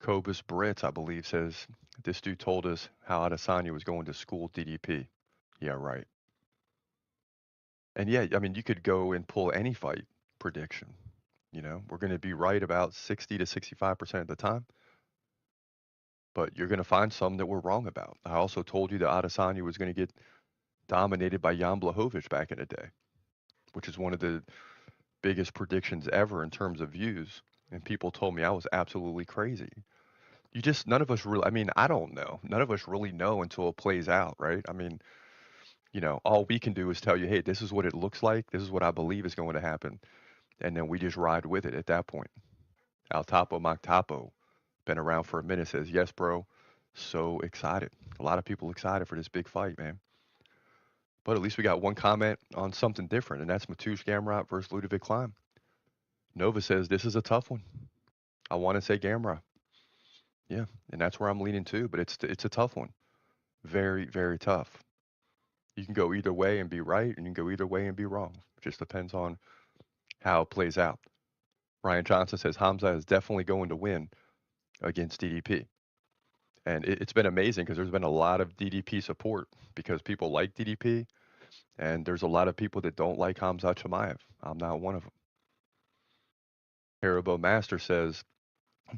Cobus Brits, I believe, says, this dude told us how Adesanya was going to school DDP. Yeah, right. And yeah, I mean, you could go and pull any fight prediction. You know, we're going to be right about 60 to 65% of the time. But you're going to find some that we're wrong about. I also told you that Adesanya was going to get dominated by Jan Blachowicz back in the day, which is one of the biggest predictions ever in terms of views. And people told me I was absolutely crazy. None of us really, I mean, I don't know. None of us really know until it plays out, right? I mean, all we can do is tell you, hey, this is what it looks like. This is what I believe is going to happen. And then we just ride with it at that point. Al Tapo Mac Tapo, been around for a minute, says, yes, bro. So excited. A lot of people excited for this big fight, man. But at least we got one comment on something different, and that's Mateusz Gamrot versus Ludovic Klein. Nova says, this is a tough one. I want to say Gamrot. Yeah, and that's where I'm leaning too, but it's a tough one. Very, very tough. You can go either way and be right, and you can go either way and be wrong. It just depends on how it plays out. Ryan Johnson says Hamza is definitely going to win against DDP. And it's been amazing because there's been a lot of DDP support because people like DDP, and there's a lot of people that don't like Hamza Chimaev. I'm not one of them. Haribo Master says,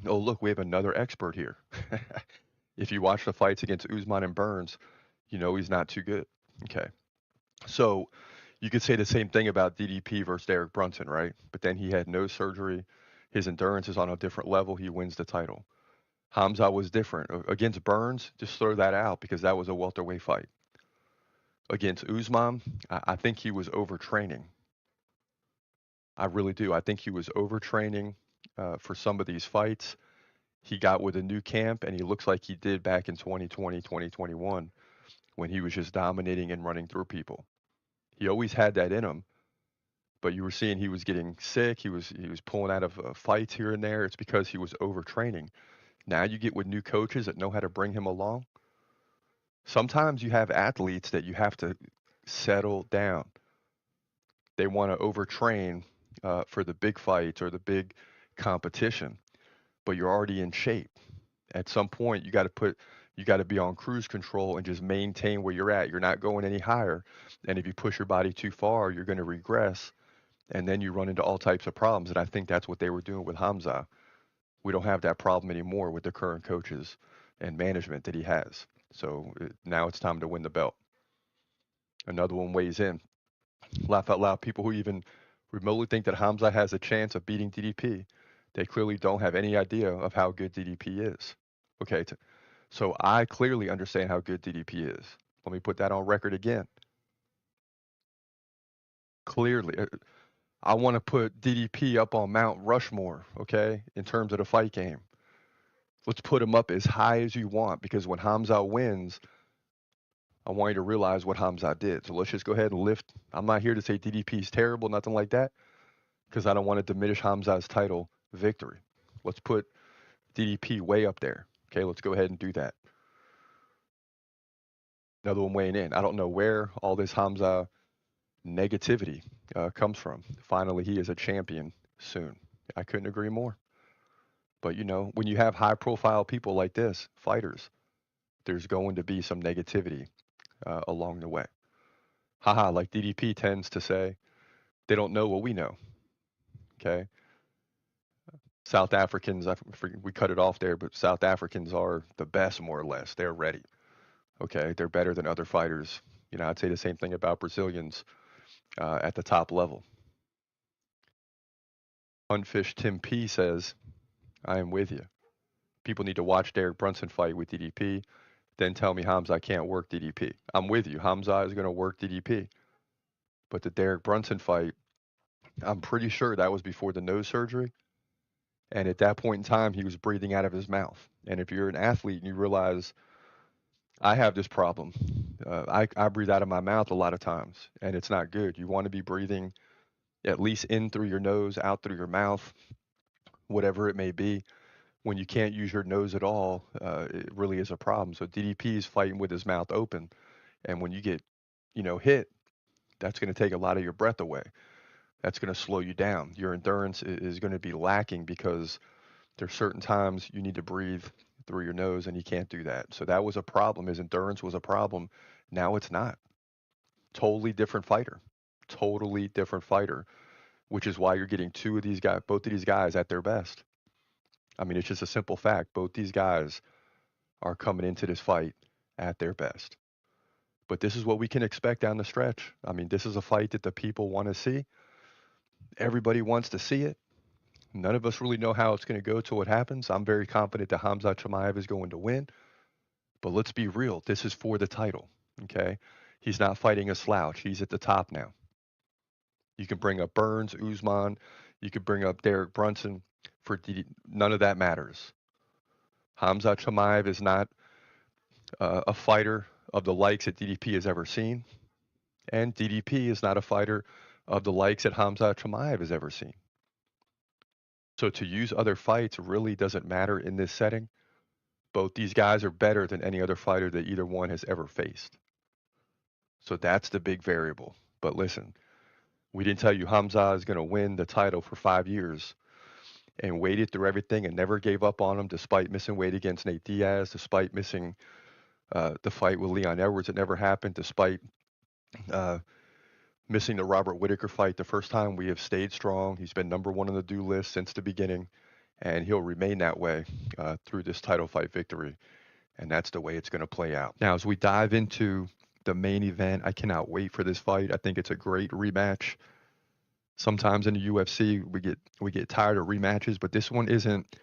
oh, look, we have another expert here. If you watch the fights against Usman and Burns, you know he's not too good. Okay. So you could say the same thing about DDP versus Derek Brunson, right? But then he had no surgery. His endurance is on a different level. He wins the title. Hamza was different. Against Burns, just throw that out because that was a welterweight fight. Against Usman, I think he was overtraining. I really do. I think he was overtraining for some of these fights. He got with a new camp, and he looks like he did back in 2020, 2021, when he was just dominating and running through people. He always had that in him, but you were seeing he was getting sick. He was pulling out of fights here and there. It's because he was overtraining. Now you get with new coaches that know how to bring him along. Sometimes you have athletes that you have to settle down. They want to overtrain for the big fights or the big competition, but you're already in shape. At some point, you got to be on cruise control and just maintain where you're at. You're not going any higher, and if you push your body too far, you're going to regress, and then you run into all types of problems. And I think that's what they were doing with Hamza. We don't have that problem anymore with the current coaches and management that he has. So now it's time to win the belt. Another one weighs in. Laugh out loud. People who even remotely think that Hamza has a chance of beating DDP, they clearly don't have any idea of how good DDP is. Okay, so I clearly understand how good DDP is. Let me put that on record again. Clearly, I want to put DDP up on Mount Rushmore, okay, in terms of the fight game. Let's put him up as high as you want because when Hamza wins, I want you to realize what Hamza did. So let's just go ahead and lift. I'm not here to say DDP is terrible, nothing like that, because I don't want to diminish Hamza's title victory. Let's put DDP way up there. Okay, let's go ahead and do that. Another one weighing in. I don't know where all this Hamza negativity comes from. Finally, he is a champion soon. I couldn't agree more. But, when you have high-profile people like this, fighters, there's going to be some negativity along the way. Haha, like DDP tends to say, they don't know what we know. Okay? South Africans, we cut it off there, but South Africans are the best, more or less. They're ready. Okay? They're better than other fighters. I'd say the same thing about Brazilians at the top level. Unfish Tim P says, I am with you. People need to watch Derek Brunson fight with DDP, then tell me Hamza can't work DDP. I'm with you. Hamza is going to work DDP. But the Derek Brunson fight, I'm pretty sure that was before the nose surgery. And at that point in time, he was breathing out of his mouth. And if you're an athlete and you realize I have this problem, I breathe out of my mouth a lot of times, and it's not good. You want to be breathing at least in through your nose, out through your mouth, whatever it may be. When you can't use your nose at all, it really is a problem. So DDP is fighting with his mouth open. And when you get, hit, that's going to take a lot of your breath away. That's going to slow you down. Your endurance is going to be lacking because there's certain times you need to breathe through your nose and you can't do that. So that was a problem. His endurance was a problem. Now it's not. Totally different fighter. Totally different fighter, which is why you're getting both of these guys at their best. I mean, it's just a simple fact. Both these guys are coming into this fight at their best. But this is what we can expect down the stretch. I mean, this is a fight that the people want to see. Everybody wants to see it. None of us really know how it's going to go till it happens. I'm very confident that Khamzat Chimaev is going to win. But let's be real. This is for the title, okay? He's not fighting a slouch. He's at the top now. You can bring up Burns, Usman. You could bring up Derek Brunson. None of that matters. Khamzat Chimaev is not a fighter of the likes that DDP has ever seen. And DDP is not a fighter of the likes that Khamzat Chimaev has ever seen. So to use other fights really doesn't matter in this setting. Both these guys are better than any other fighter that either one has ever faced. So that's the big variable. But listen, we didn't tell you Hamza is going to win the title for 5 years and waited through everything and never gave up on him despite missing weight against Nate Diaz, despite missing the fight with Leon Edwards. It never happened, despite missing the Robert Whittaker fight the first time. We have stayed strong. He's been number one on the do list since the beginning, and he'll remain that way through this title fight victory. And that's the way it's going to play out. Now, as we dive into the main event, I cannot wait for this fight. I think it's a great rematch. Sometimes in the UFC, we get tired of rematches, but this one isn't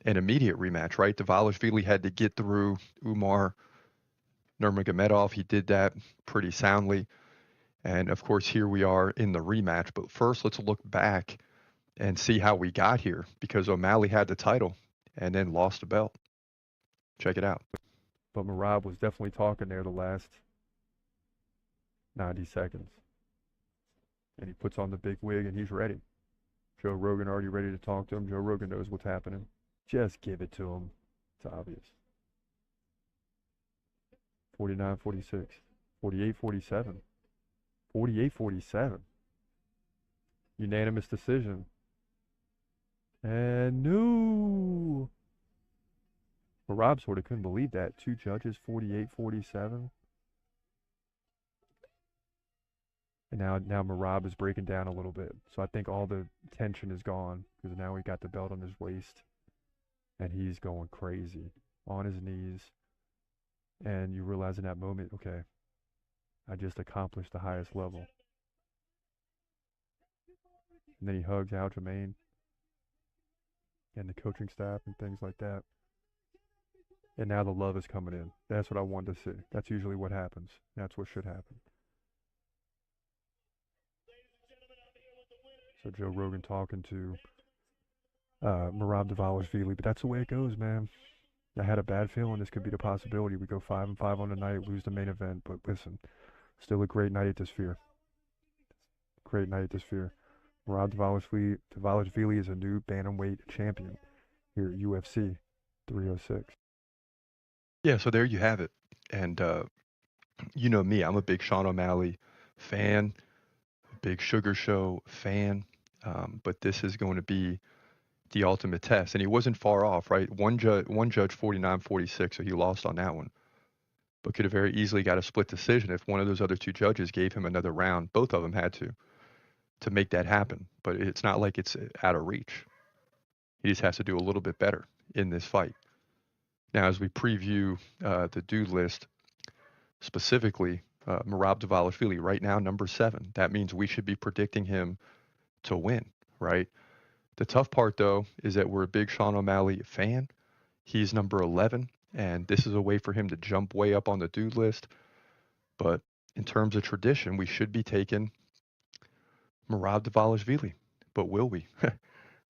an immediate rematch, right? Dvalishvili had to get through Umar Nurmagomedov. He did that pretty soundly. And of course, here we are in the rematch. But first, let's look back and see how we got here, because O'Malley had the title and then lost the belt. Check it out. But Merab was definitely talking there the last 90 seconds. And he puts on the big wig and he's ready. Joe Rogan already ready to talk to him. Joe Rogan knows what's happening. Just give it to him. It's obvious. 49-46. 48-47. 48-47. Unanimous decision. And no. Merab sort of couldn't believe that. 2 judges, 48-47. And now Merab is breaking down a little bit. So I think all the tension is gone because now he got the belt on his waist. And he's going crazy on his knees. And you realize in that moment, okay, I just accomplished the highest level. And then he hugs Aljamain and the coaching staff and things like that. And now the love is coming in. That's what I wanted to see. That's usually what happens. That's what should happen. So Joe Rogan talking to Merab Dvalishvili, but that's the way it goes, man. I had a bad feeling this could be the possibility. We go 5-5 on the night, lose the main event, but listen, still a great night at the Sphere. Great night at the Sphere. Merab Dvalishvili is a new bantamweight champion here at UFC 306. Yeah, so there you have it. And you know me, I'm a big Sean O'Malley fan, big Sugar Show fan. But this is going to be the ultimate test. And he wasn't far off, right? One judge 49-46, so he lost on that one. But could have very easily got a split decision if one of those other 2 judges gave him another round. Both of them had to make that happen. But it's not like it's out of reach. He just has to do a little bit better in this fight. Now, as we preview the dude list, specifically Merab Dvalishvili, right now, number 7. That means we should be predicting him to win, right? The tough part, though, is that we're a big Sean O'Malley fan. He's number 11, and this is a way for him to jump way up on the dude list. But in terms of tradition, we should be taking Merab Dvalishvili. But will we?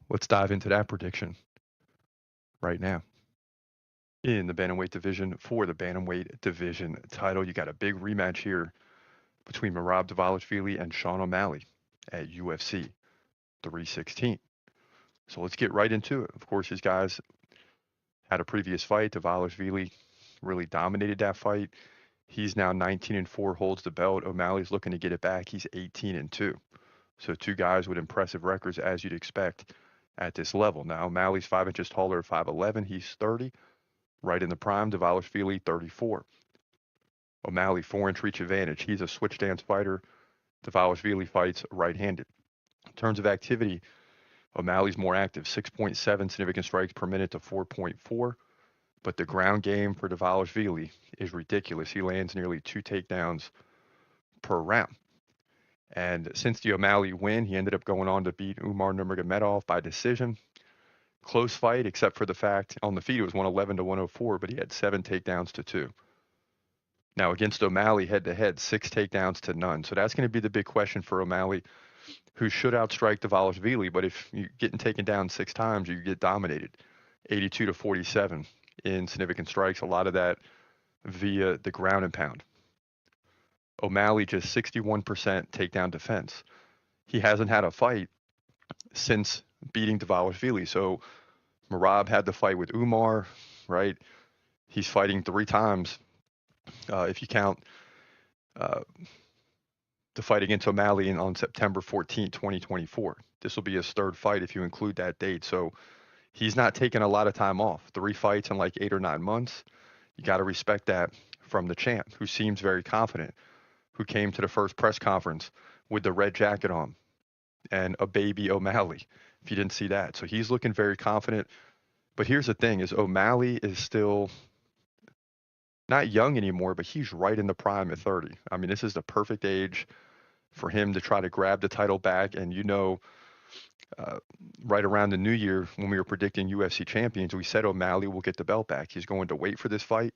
Let's dive into that prediction right now. In the bantamweight division, for the bantamweight division title, you got a big rematch here between Merab Dvalishvili and Sean O'Malley at UFC 316. So let's get right into it. Of course, these guys had a previous fight. Dvalishvili really dominated that fight. He's now 19-4, holds the belt. O'Malley's looking to get it back. He's 18-2. So 2 guys with impressive records, as you'd expect at this level. Now, O'Malley's 5 inches taller at 5'11". He's 30, right in the prime. Dvalishvili, 34. O'Malley, 4-inch reach advantage. He's a switch stance fighter. Dvalishvili fights right-handed. In terms of activity, O'Malley's more active, 6.7 significant strikes per minute to 4.4. But the ground game for Dvalishvili is ridiculous. He lands nearly 2 takedowns per round. And since the O'Malley win, he ended up going on to beat Umar Nurmagomedov by decision. Close fight, except for the fact on the feet it was 111 to 104, but he had 7 takedowns to 2. Now against O'Malley head-to-head, 6 takedowns to none. So that's going to be the big question for O'Malley, who should outstrike Dvalishvili, but if you're getting taken down 6 times, you get dominated, 82 to 47 in significant strikes, a lot of that via the ground and pound. O'Malley just 61% takedown defense. He hasn't had a fight since beating Dvalishvili. So Merab had the fight with Umar, right? He's fighting 3 times if you count the fight against O'Malley on September 14, 2024. This will be his 3rd fight if you include that date. So he's not taking a lot of time off. 3 fights in like 8 or 9 months. You got to respect that from the champ, who seems very confident, who came to the first press conference with the red jacket on and a baby O'Malley, if you didn't see that. So he's looking very confident. But here's the thing, is O'Malley is still not young anymore, but he's right in the prime at 30. I mean, this is the perfect age for him to try to grab the title back. And right around the new year when we were predicting UFC champions, we said O'Malley will get the belt back. He's going to wait for this fight.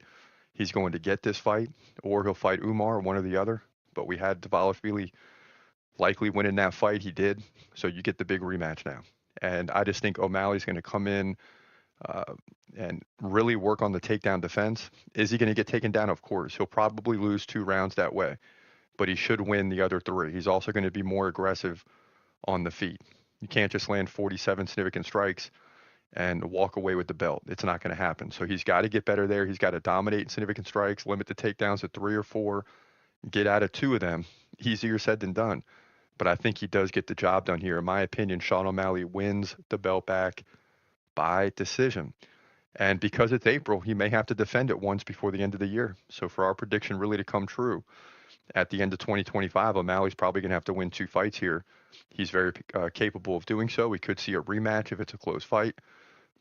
He's going to get this fight, or he'll fight Umar, one or the other. But we had Dvalishvili likely winning that fight. He did. So you get the big rematch now. And I just think O'Malley's going to come in and really work on the takedown defense. Is he going to get taken down? Of course. He'll probably lose 2 rounds that way, but he should win the other 3. He's also going to be more aggressive on the feet. You can't just land 47 significant strikes and walk away with the belt. It's not going to happen. So he's got to get better there. He's got to dominate significant strikes, limit the takedowns to 3 or 4, get out of 2 of them. Easier said than done. But I think he does get the job done here. In my opinion, Sean O'Malley wins the belt back by decision. And because it's April, he may have to defend it once before the end of the year. So for our prediction really to come true at the end of 2025, O'Malley's probably going to have to win 2 fights here. He's very capable of doing so. We could see a rematch if it's a close fight.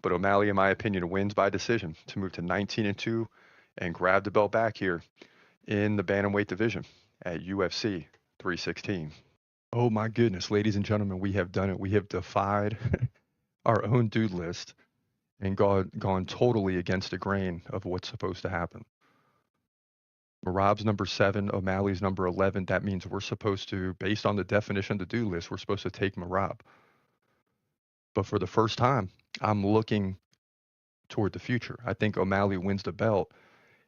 But O'Malley, in my opinion, wins by decision to move to 19-2 and grab the belt back here in the bantamweight division at UFC 316. Oh my goodness, ladies and gentlemen, we have done it. We have defied our own dude list and gone totally against the grain of what's supposed to happen. Merab's number 7, O'Malley's number 11. That means we're supposed to, based on the definition of the dude list, we're supposed to take Merab. But for the first time, I'm looking toward the future. I think O'Malley wins the belt,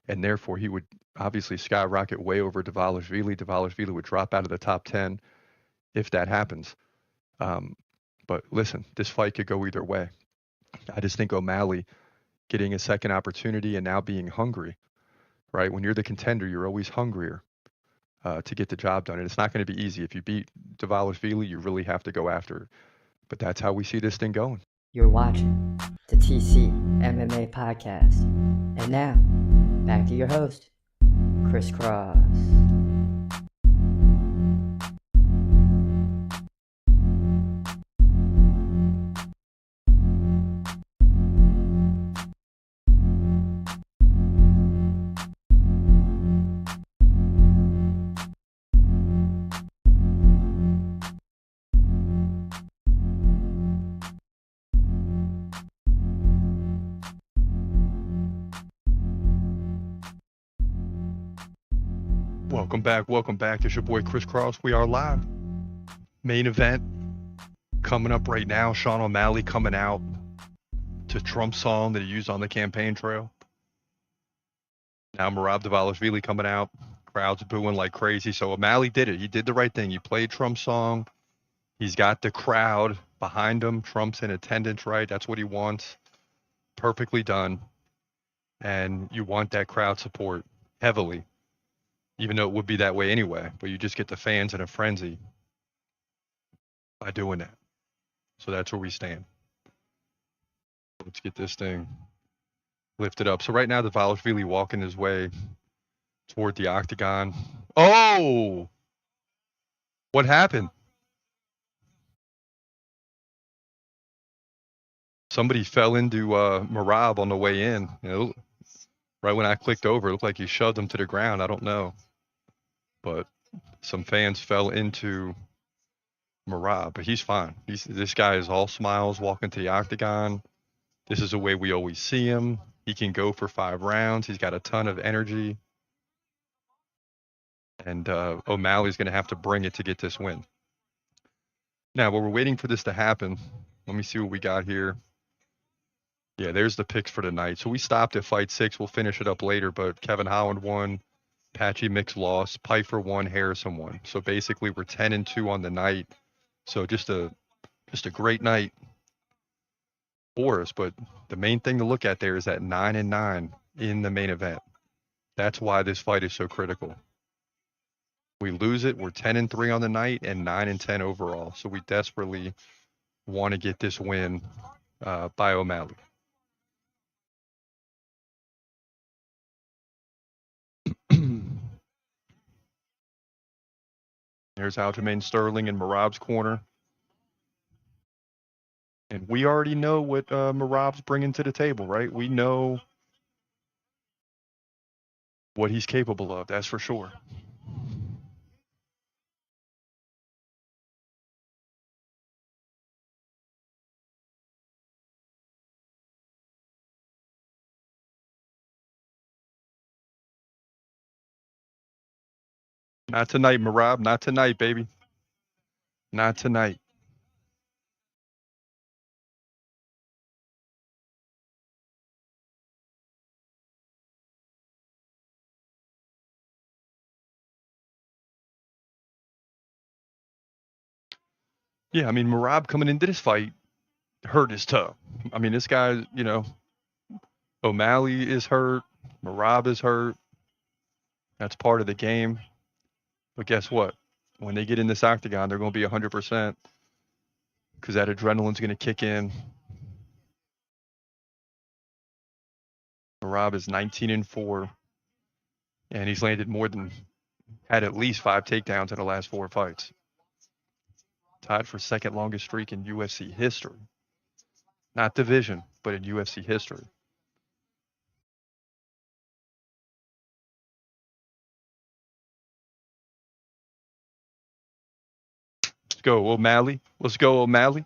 and therefore he would obviously skyrocket way over Dvalishvili. Dvalishvili would drop out of the top 10 if that happens. But listen, this fight could go either way. I just think O'Malley getting a second opportunity and now being hungry, right? When you're the contender, you're always hungrier to get the job done. And it's not going to be easy. If you beat Dvalishvili, you really have to go after it. But that's how we see this thing going. You're watching the TCMMA podcast. And now, back to your host, Chris Cross. Welcome back. It's your boy Chris Cross. We are live. Main event coming up right now. Sean O'Malley coming out to Trump's song that he used on the campaign trail. Now Merab Dvalishvili coming out. Crowds booing like crazy. So O'Malley did it. He did the right thing. He played Trump's song. He's got the crowd behind him. Trump's in attendance, right? That's what he wants. Perfectly done. And you want that crowd support heavily, even though it would be that way anyway. But you just get the fans in a frenzy by doing that. So that's where we stand. Let's get this thing lifted up. So right now, Dvalishvili walking his way toward the octagon. Oh! What happened? Somebody fell into Merab on the way in. You know, right when I clicked over, it looked like he shoved him to the ground. I don't know. But some fans fell into Merab, but he's fine. This guy is all smiles walking to the octagon. This is the way we always see him. He can go for 5 rounds. He's got a ton of energy. And O'Malley's going to have to bring it to get this win. Now, while we're waiting for this to happen, let me see what we got here. Yeah, there's the picks for tonight. So we stopped at fight 6. We'll finish it up later, but Kevin Holland won. Patchy Mix lost. Pfeiffer won. Harrison won. So basically, we're 10-2 on the night. So just a great night for us. But the main thing to look at there is that 9-9 in the main event. That's why this fight is so critical. We lose it, we're 10-3 on the night and 9-10 overall. So we desperately want to get this win by O'Malley. There's Aljamain Sterling in Merab's corner. And we already know what Merab's bringing to the table, right? We know what he's capable of, that's for sure. Not tonight, Merab. Not tonight, baby. Not tonight. Yeah, I mean, Merab coming into this fight hurt his toe. I mean, this guy, O'Malley is hurt. Merab is hurt. That's part of the game. But guess what? When they get in this octagon, they're going to be 100% because that adrenaline's going to kick in. Merab is 19-4, and he's had at least 5 takedowns in the last 4 fights. Tied for second longest streak in UFC history. Not division, but in UFC history. Let's go, O'Malley. Let's go, O'Malley.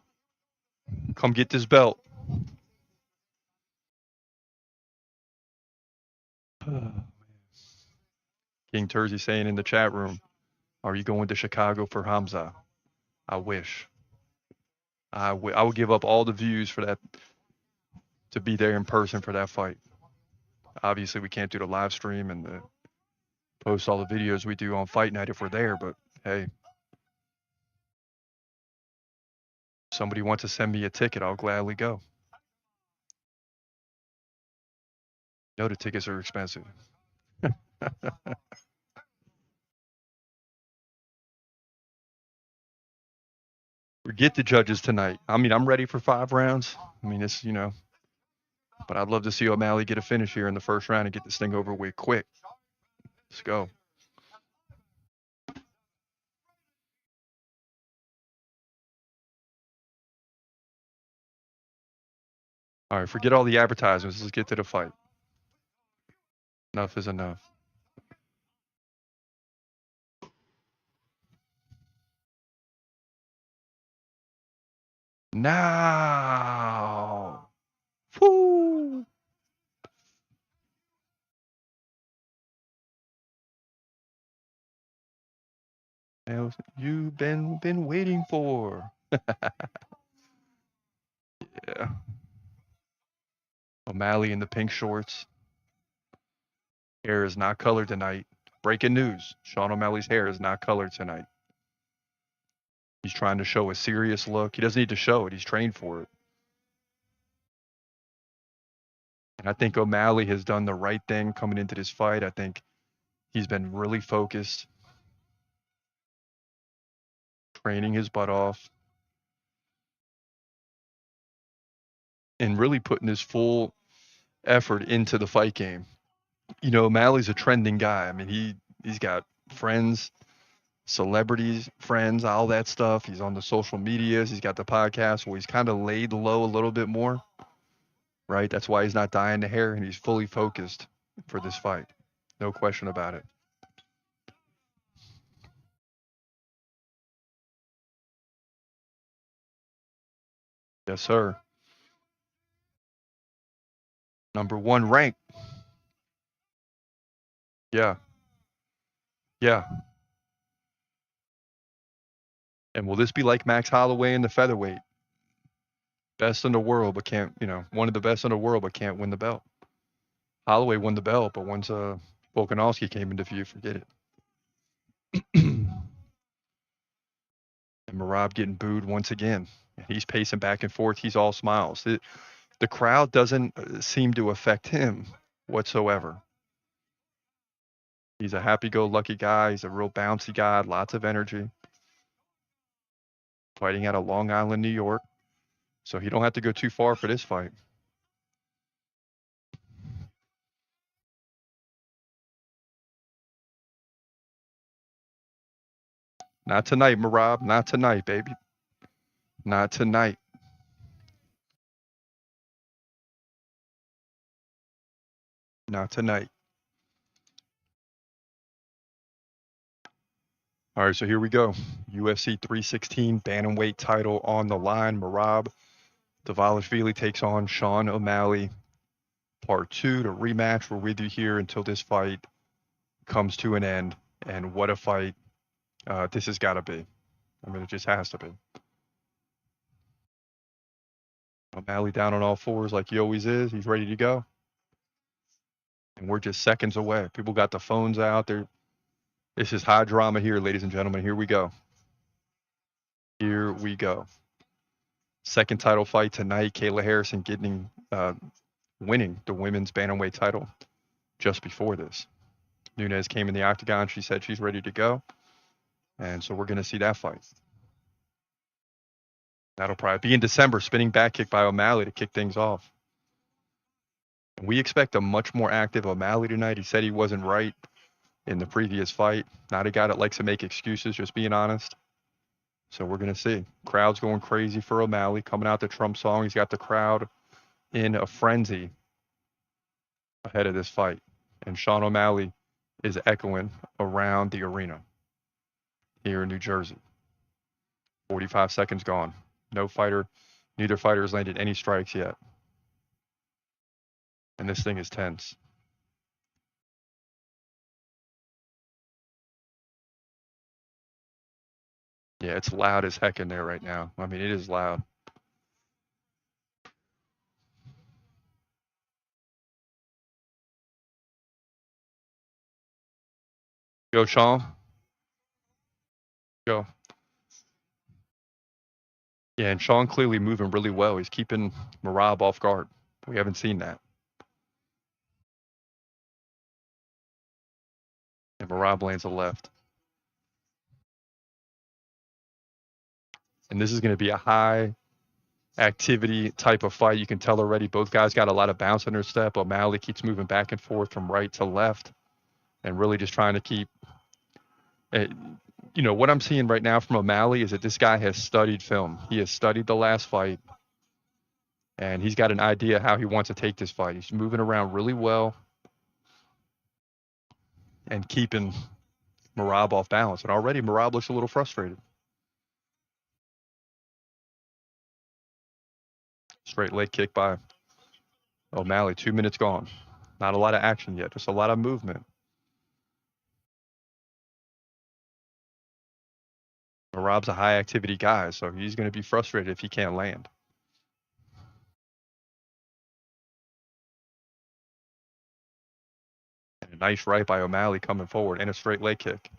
Come get this belt. King Terzi saying in the chat room, are you going to Chicago for Hamza? I wish. I would give up all the views for that, to be there in person for that fight. Obviously, we can't do the live stream and post all the videos we do on fight night if we're there, but hey, somebody wants to send me a ticket, I'll gladly go. You know the tickets are expensive. Forget the judges tonight. I mean, I'm ready for 5 rounds. I mean, it's, but I'd love to see O'Malley get a finish here in the first round and get this thing over with quick. Let's go. All right, forget all the advertisements. Let's get to the fight. Enough is enough. Now. Woo. You've been waiting for. Yeah. O'Malley in the pink shorts. Hair is not colored tonight. Breaking news. Sean O'Malley's hair is not colored tonight. He's trying to show a serious look. He doesn't need to show it. He's trained for it. And I think O'Malley has done the right thing coming into this fight. I think he's been really focused, training his butt off, and really putting his full effort into the fight game. O'Malley's a trending guy. I mean, he's got friends, celebrities, friends, all that stuff. He's on the social medias. He's got the podcast where he's kind of laid low a little bit more, right? That's why he's not dyeing the hair, and he's fully focused for this fight. No question about it. Yes, sir. #1 ranked. Yeah. Yeah. And will this be like Max Holloway in the featherweight? Best in the world, but can't, one of the best in the world, but can't win the belt. Holloway won the belt, but once Volkanovski came into view, forget it. And Merab getting booed once again. He's pacing back and forth. He's all smiles. The crowd doesn't seem to affect him whatsoever. He's a happy-go-lucky guy. He's a real bouncy guy, lots of energy. Fighting out of Long Island, New York. So he don't have to go too far for this fight. Not tonight, Merab. Not tonight, baby. Not tonight. Not tonight. All right, so here we go. UFC 316 bantamweight title on the line. Merab Dvalishvili takes on Sean O'Malley. Part 2, the rematch. We're with you here until this fight comes to an end. And what a fight this has got to be. I mean, it just has to be. O'Malley down on all fours like he always is. He's ready to go. And we're just seconds away. People got the phones out there. This is high drama here, ladies and gentlemen. Here we go. Here we go. Second title fight tonight. Kayla Harrison winning the women's bantamweight title just before this. Nunes came in the octagon. She said she's ready to go. And so we're going to see that fight. That'll probably be in December. Spinning back kick by O'Malley to kick things off. And we expect a much more active O'Malley tonight. He said he wasn't right in the previous fight. Not a guy that likes to make excuses, just being honest. So we're going to see. Crowd's going crazy for O'Malley. Coming out the Trump song. He's got the crowd in a frenzy ahead of this fight. And Sean O'Malley is echoing around the arena here in New Jersey. 45 seconds gone. Neither fighter has landed any strikes yet. And this thing is tense. Yeah, it's loud as heck in there right now. I mean, it is loud. Go, Sean. Go. Yeah, and Sean clearly moving really well. He's keeping Merab off guard. We haven't seen that. And Merab lands a left. And this is going to be a high activity type of fight. You can tell already both guys got a lot of bounce in their step. O'Malley keeps moving back and forth from right to left and really just trying to keep what I'm seeing right now from O'Malley is that this guy has studied film. He has studied the last fight, and he's got an idea how he wants to take this fight. He's moving around really well and keeping Merab off balance. And already Merab looks a little frustrated. Straight leg kick by O'Malley. 2 minutes gone. Not a lot of action yet, just a lot of movement. Merab's a high activity guy, so he's going to be frustrated if he can't land. And a nice right by O'Malley coming forward and a straight leg kick.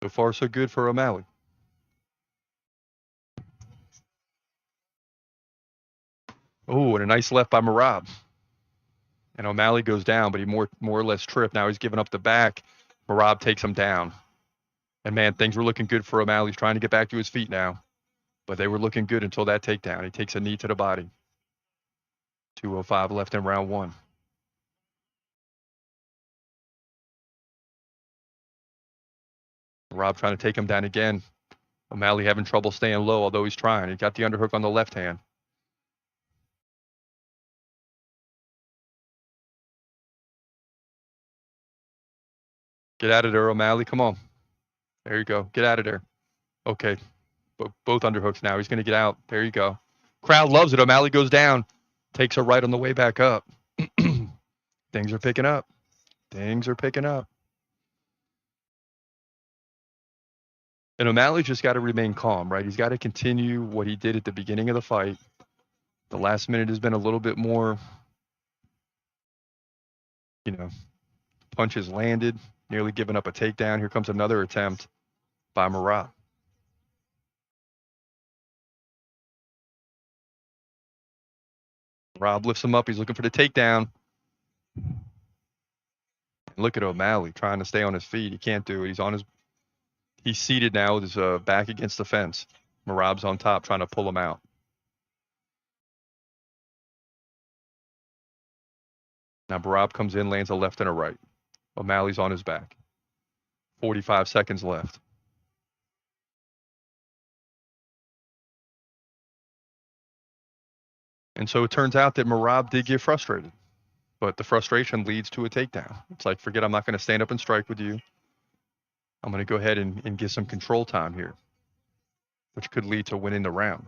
So far, so good for O'Malley. Oh, and a nice left by Merab. And O'Malley goes down, but he more or less tripped. Now he's giving up the back. Merab takes him down. And, man, things were looking good for O'Malley. He's trying to get back to his feet now. But they were looking good until that takedown. He takes a knee to the body. 2:05 left in round 1. Merab trying to take him down again. O'Malley having trouble staying low, although he's trying. He got the underhook on the left hand. Get out of there, O'Malley. Come on. There you go. Get out of there. Okay. both underhooks now. He's going to get out. There you go. Crowd loves it. O'Malley goes down. Takes a right on the way back up. Things are picking up. Things are picking up. And O'Malley's just got to remain calm, right? He's got to continue what he did at the beginning of the fight. The last minute has been a little bit more, punches landed, nearly giving up a takedown. Here comes another attempt by Merab. Merab lifts him up. He's looking for the takedown. Look at O'Malley trying to stay on his feet. He can't do it. He's seated now with his back against the fence. Merab's on top trying to pull him out. Now Merab comes in, lands a left and a right. O'Malley's on his back. 45 seconds left. And so it turns out that Merab did get frustrated. But the frustration leads to a takedown. It's like, forget, I'm not going to stand up and strike with you. I'm going to go ahead and get some control time here, which could lead to winning the round.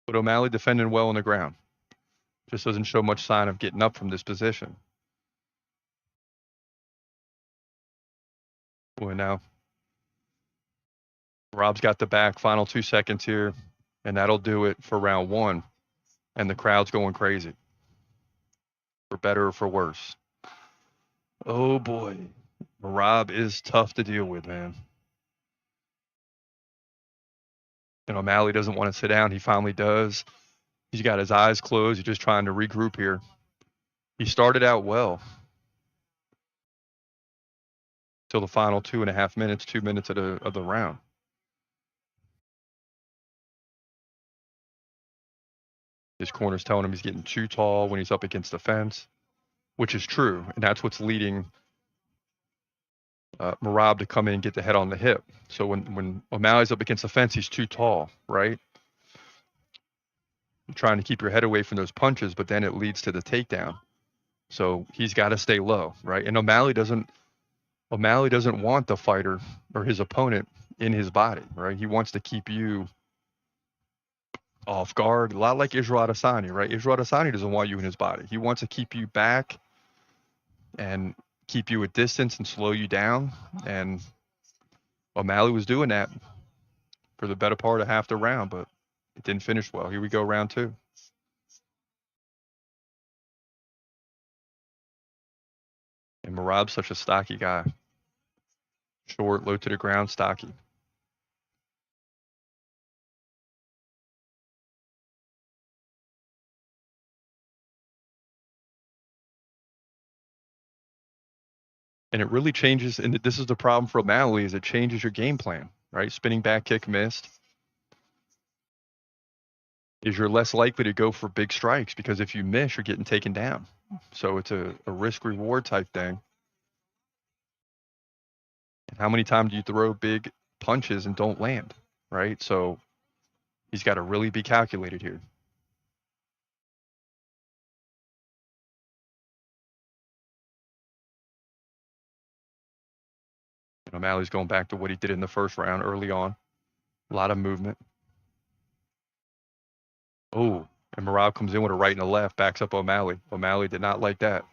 But O'Malley defending well on the ground. Just doesn't show much sign of getting up from this position. Well, now Rob's got the back, final 2 seconds here, and that'll do it for round one. And the crowd's going crazy. For better or for worse. Oh boy. Merab is tough to deal with, man. And O'Malley doesn't want to sit down. He finally does. He's got his eyes closed. He's just trying to regroup here. He started out well. Till the final 2.5 minutes, 2 minutes of the round. His corner's telling him he's getting too tall when he's up against the fence, which is true. And that's what's leading Merab to come in and get the head on the hip. So when O'Malley's up against the fence, he's too tall, right? You're trying to keep your head away from those punches, but then it leads to the takedown. So he's got to stay low, right? And O'Malley doesn't want the fighter or his opponent in his body, right? He wants to keep you off guard, a lot like Israel Adesanya, right? Israel Adesanya doesn't want you in his body. He wants to keep you back and keep you at distance and slow you down. And O'Malley was doing that for the better part of half the round, but it didn't finish well. Here we go, round two. And Merab's such a stocky guy. Short, low to the ground, stocky. And it really changes, and this is the problem for O'Malley, is it changes your game plan, right? Spinning back kick missed. Is you're less likely to go for big strikes because if you miss, you're getting taken down. So it's a risk-reward type thing. And how many times do you throw big punches and don't land, right? So he's got to really be calculated here. And O'Malley's going back to what he did in the first round early on. A lot of movement. Oh, and Merab comes in with a right and a left, backs up O'Malley. O'Malley did not like that.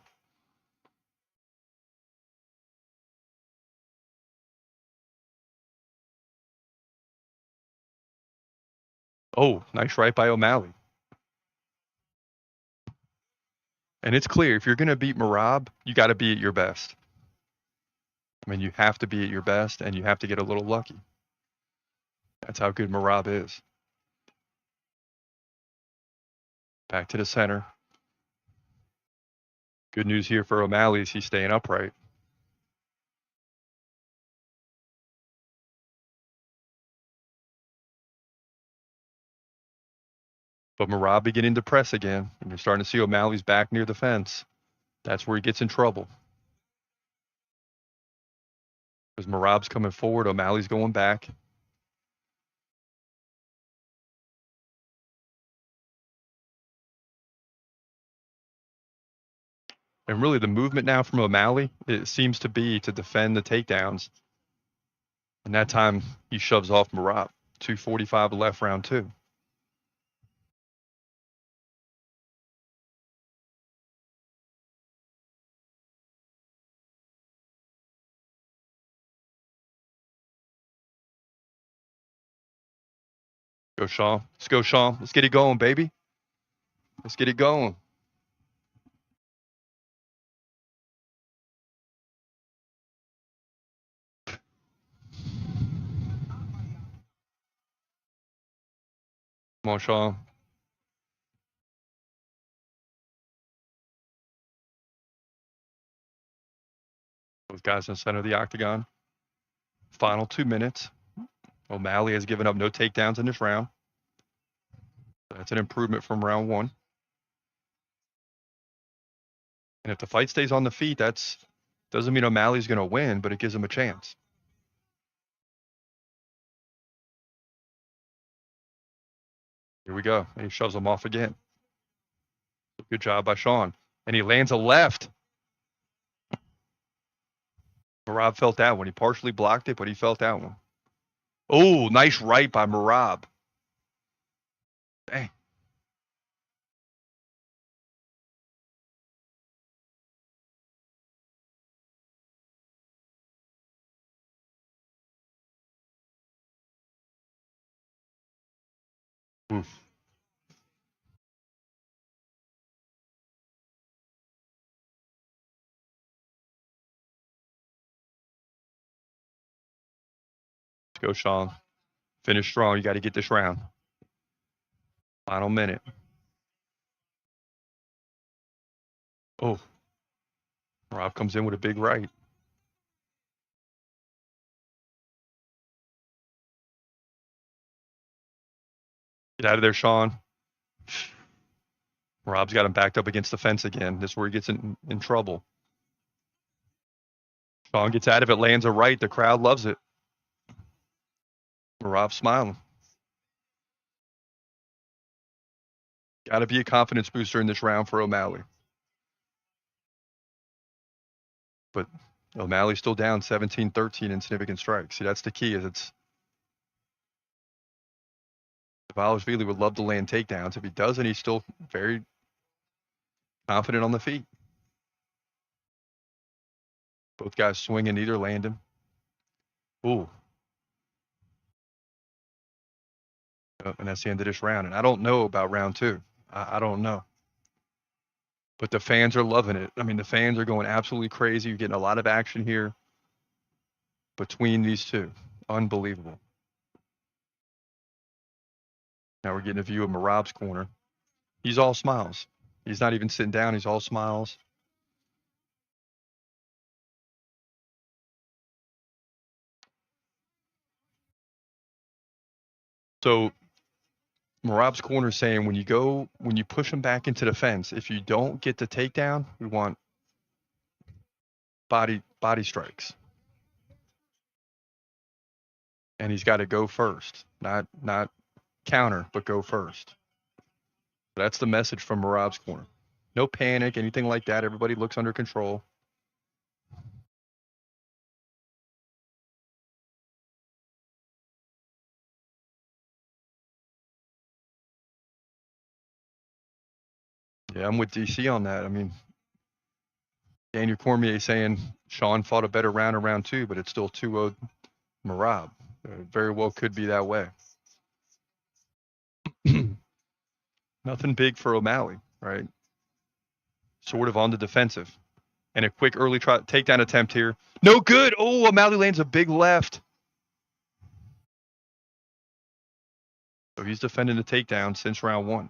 Oh, nice right by O'Malley. And it's clear, if you're going to beat Merab, you got to be at your best. I mean, you have to be at your best, and you have to get a little lucky. That's how good Merab is. Back to the center. Good news here for O'Malley is he's staying upright. But Merab beginning to press again, and you're starting to see O'Malley's back near the fence. That's where he gets in trouble. Because Merab's coming forward, O'Malley's going back. And really the movement now from O'Malley, it seems to be to defend the takedowns. And that time he shoves off Merab. 2:45 left, round 2. Go, Sean. Let's go, Sean. Let's get it going, baby. Let's get it going. Come on, Sean. Both guys in the center of the octagon. Final 2 minutes. O'Malley has given up no takedowns in this round. That's an improvement from round 1. And if the fight stays on the feet, that's doesn't mean O'Malley's going to win, but it gives him a chance. Here we go. And he shoves him off again. Good job by Sean. And he lands a left. Merab felt that one. He partially blocked it, but he felt that one. Oh, nice right by Merab. Dang. Oof. Let's go, Sean. Finish strong. You got to get this round. Final minute. Oh. Merab comes in with a big right. Get out of there, Sean. Merab's got him backed up against the fence again. This is where he gets in trouble. Sean gets out of it, lands a right. The crowd loves it. Merab smiling. Got to be a confidence booster in this round for O'Malley. But O'Malley's still down 17-13 in significant strikes. See, that's the key. Is it's Dvalishvili would love to land takedowns. If he doesn't, he's still very confident on the feet. Both guys swinging, neither landing. Ooh. And that's the end of this round. And I don't know about round 2. I don't know. But the fans are loving it. I mean, the fans are going absolutely crazy. You're getting a lot of action here between these two. Unbelievable. Now we're getting a view of Merab's corner. He's all smiles. He's not even sitting down. He's all smiles. So Merab's corner is saying when you push him back into the fence, if you don't get the takedown, we want body strikes. And he's got to go first, not counter, but go first. That's the message from Merab's corner. No panic, anything like that. Everybody looks under control. Yeah, I'm with DC on that. I mean, Daniel Cormier saying Sean fought a better round in round 2, but it's still 2-0 Merab. Very well could be that way. Nothing big for O'Malley, right? Sort of on the defensive. And a quick early takedown attempt here. No good. Oh, O'Malley lands a big left. So he's defending the takedown since round 1.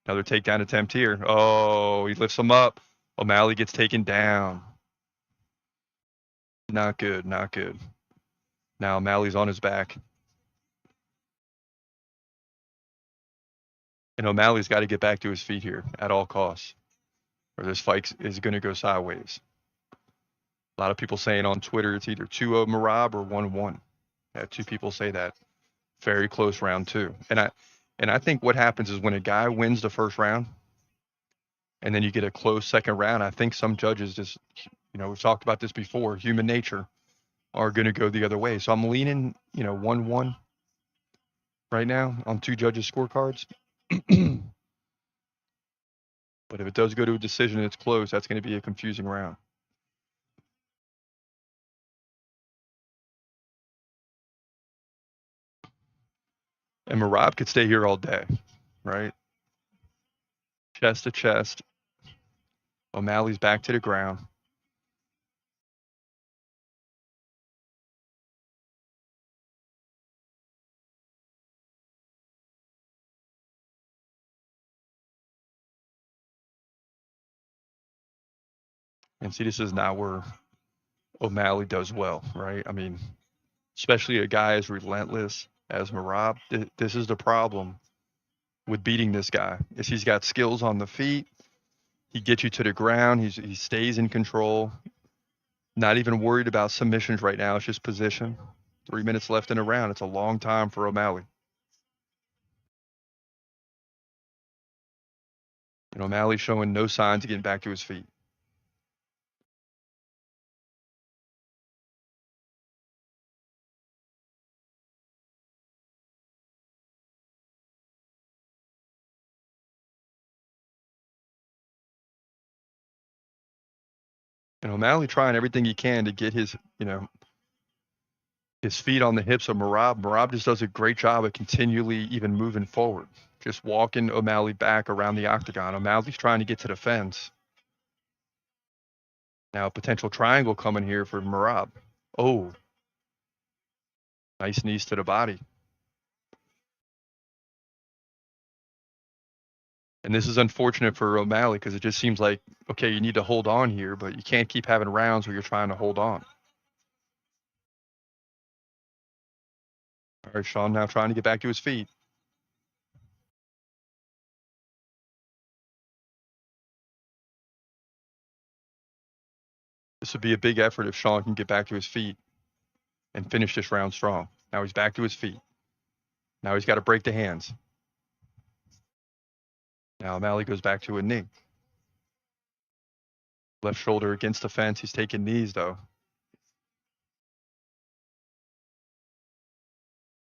Another takedown attempt here. Oh, he lifts him up. O'Malley gets taken down. Not good, not good. Now O'Malley's on his back. And O'Malley's got to get back to his feet here at all costs, or this fight is going to go sideways. A lot of people saying on Twitter it's either 2-0 Merab or 1-1. I had 2 people say that. Very close round 2. And I think what happens is when a guy wins the first round and then you get a close second round. I think some judges just, we've talked about this before, human nature, are going to go the other way. So I'm leaning, 1-1 right now on two judges' scorecards. But if it does go to a decision and it's close, that's going to be a confusing round. And Merab could stay here all day, right? Chest to chest. O'Malley's back to the ground. And see, this is not where O'Malley does well, right? I mean, especially a guy as relentless as Merab. This is the problem with beating this guy, is he's got skills on the feet. He gets you to the ground. He stays in control. Not even worried about submissions right now. It's just position. 3 minutes left in a round. It's a long time for O'Malley. And O'Malley showing no signs of getting back to his feet. And O'Malley trying everything he can to get his, his feet on the hips of Merab. Merab just does a great job of continually even moving forward, just walking O'Malley back around the octagon. O'Malley's trying to get to the fence. Now, potential triangle coming here for Merab. Oh, nice knees to the body. And this is unfortunate for O'Malley because it just seems like, okay, you need to hold on here, but you can't keep having rounds where you're trying to hold on. All right, Sean now trying to get back to his feet. This would be a big effort if Sean can get back to his feet and finish this round strong. Now he's back to his feet. Now he's got to break the hands. Now O'Malley goes back to a knee. Left shoulder against the fence. He's taking knees, though.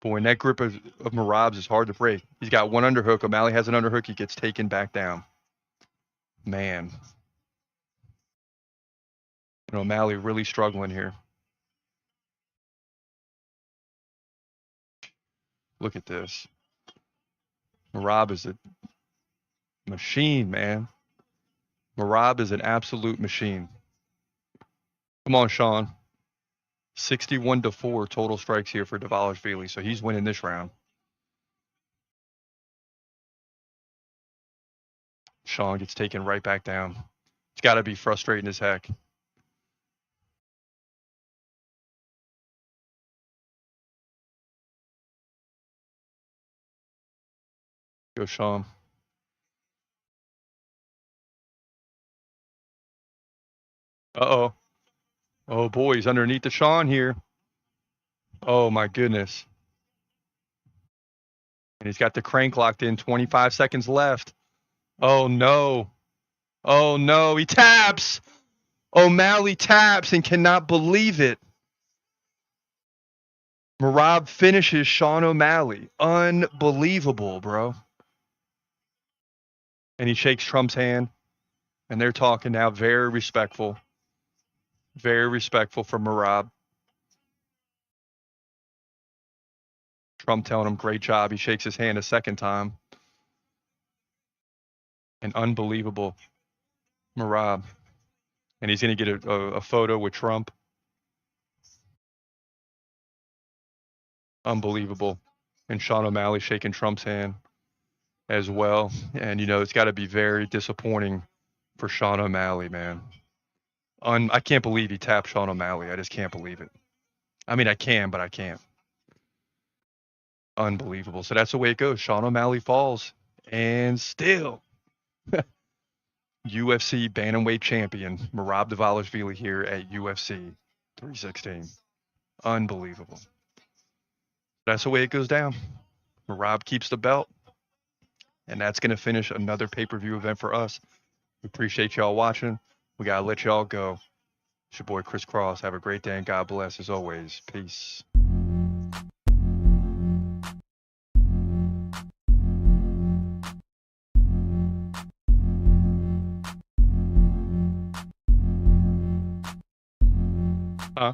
Boy, and that grip of Merab's is hard to break. He's got one underhook. O'Malley has an underhook. He gets taken back down. Man. And O'Malley really struggling here. Look at this. Merab is a machine, man. Merab is an absolute machine. Come on, Sean. 61-4 total strikes here for Dvalishvili, so he's winning this round. Sean gets taken right back down. It's got to be frustrating as heck. Go, Sean. Uh-oh. Oh, boy, he's underneath the Sean here. Oh, my goodness. And he's got the crank locked in. 25 seconds left. Oh, no. Oh, no. He taps. O'Malley taps and cannot believe it. Merab finishes Sean O'Malley. Unbelievable, bro. And he shakes Trump's hand. And they're talking now. Very respectful. Very respectful for Merab. Trump telling him, great job. He shakes his hand a second time. And unbelievable. Merab. And he's going to get a photo with Trump. Unbelievable. And Sean O'Malley shaking Trump's hand as well. And, it's got to be very disappointing for Sean O'Malley, man. I can't believe he tapped Sean O'Malley. I just can't believe it. I mean, I can, but I can't. Unbelievable. So that's the way it goes. Sean O'Malley falls. And still, UFC bantamweight champion Merab Dvalishvili here at UFC 316. Unbelievable. That's the way it goes down. Merab keeps the belt. And that's going to finish another pay-per-view event for us We appreciate y'all watching. We gotta let y'all go. It's your boy Chris Cross. Have a great day and God bless as always. Peace. Huh?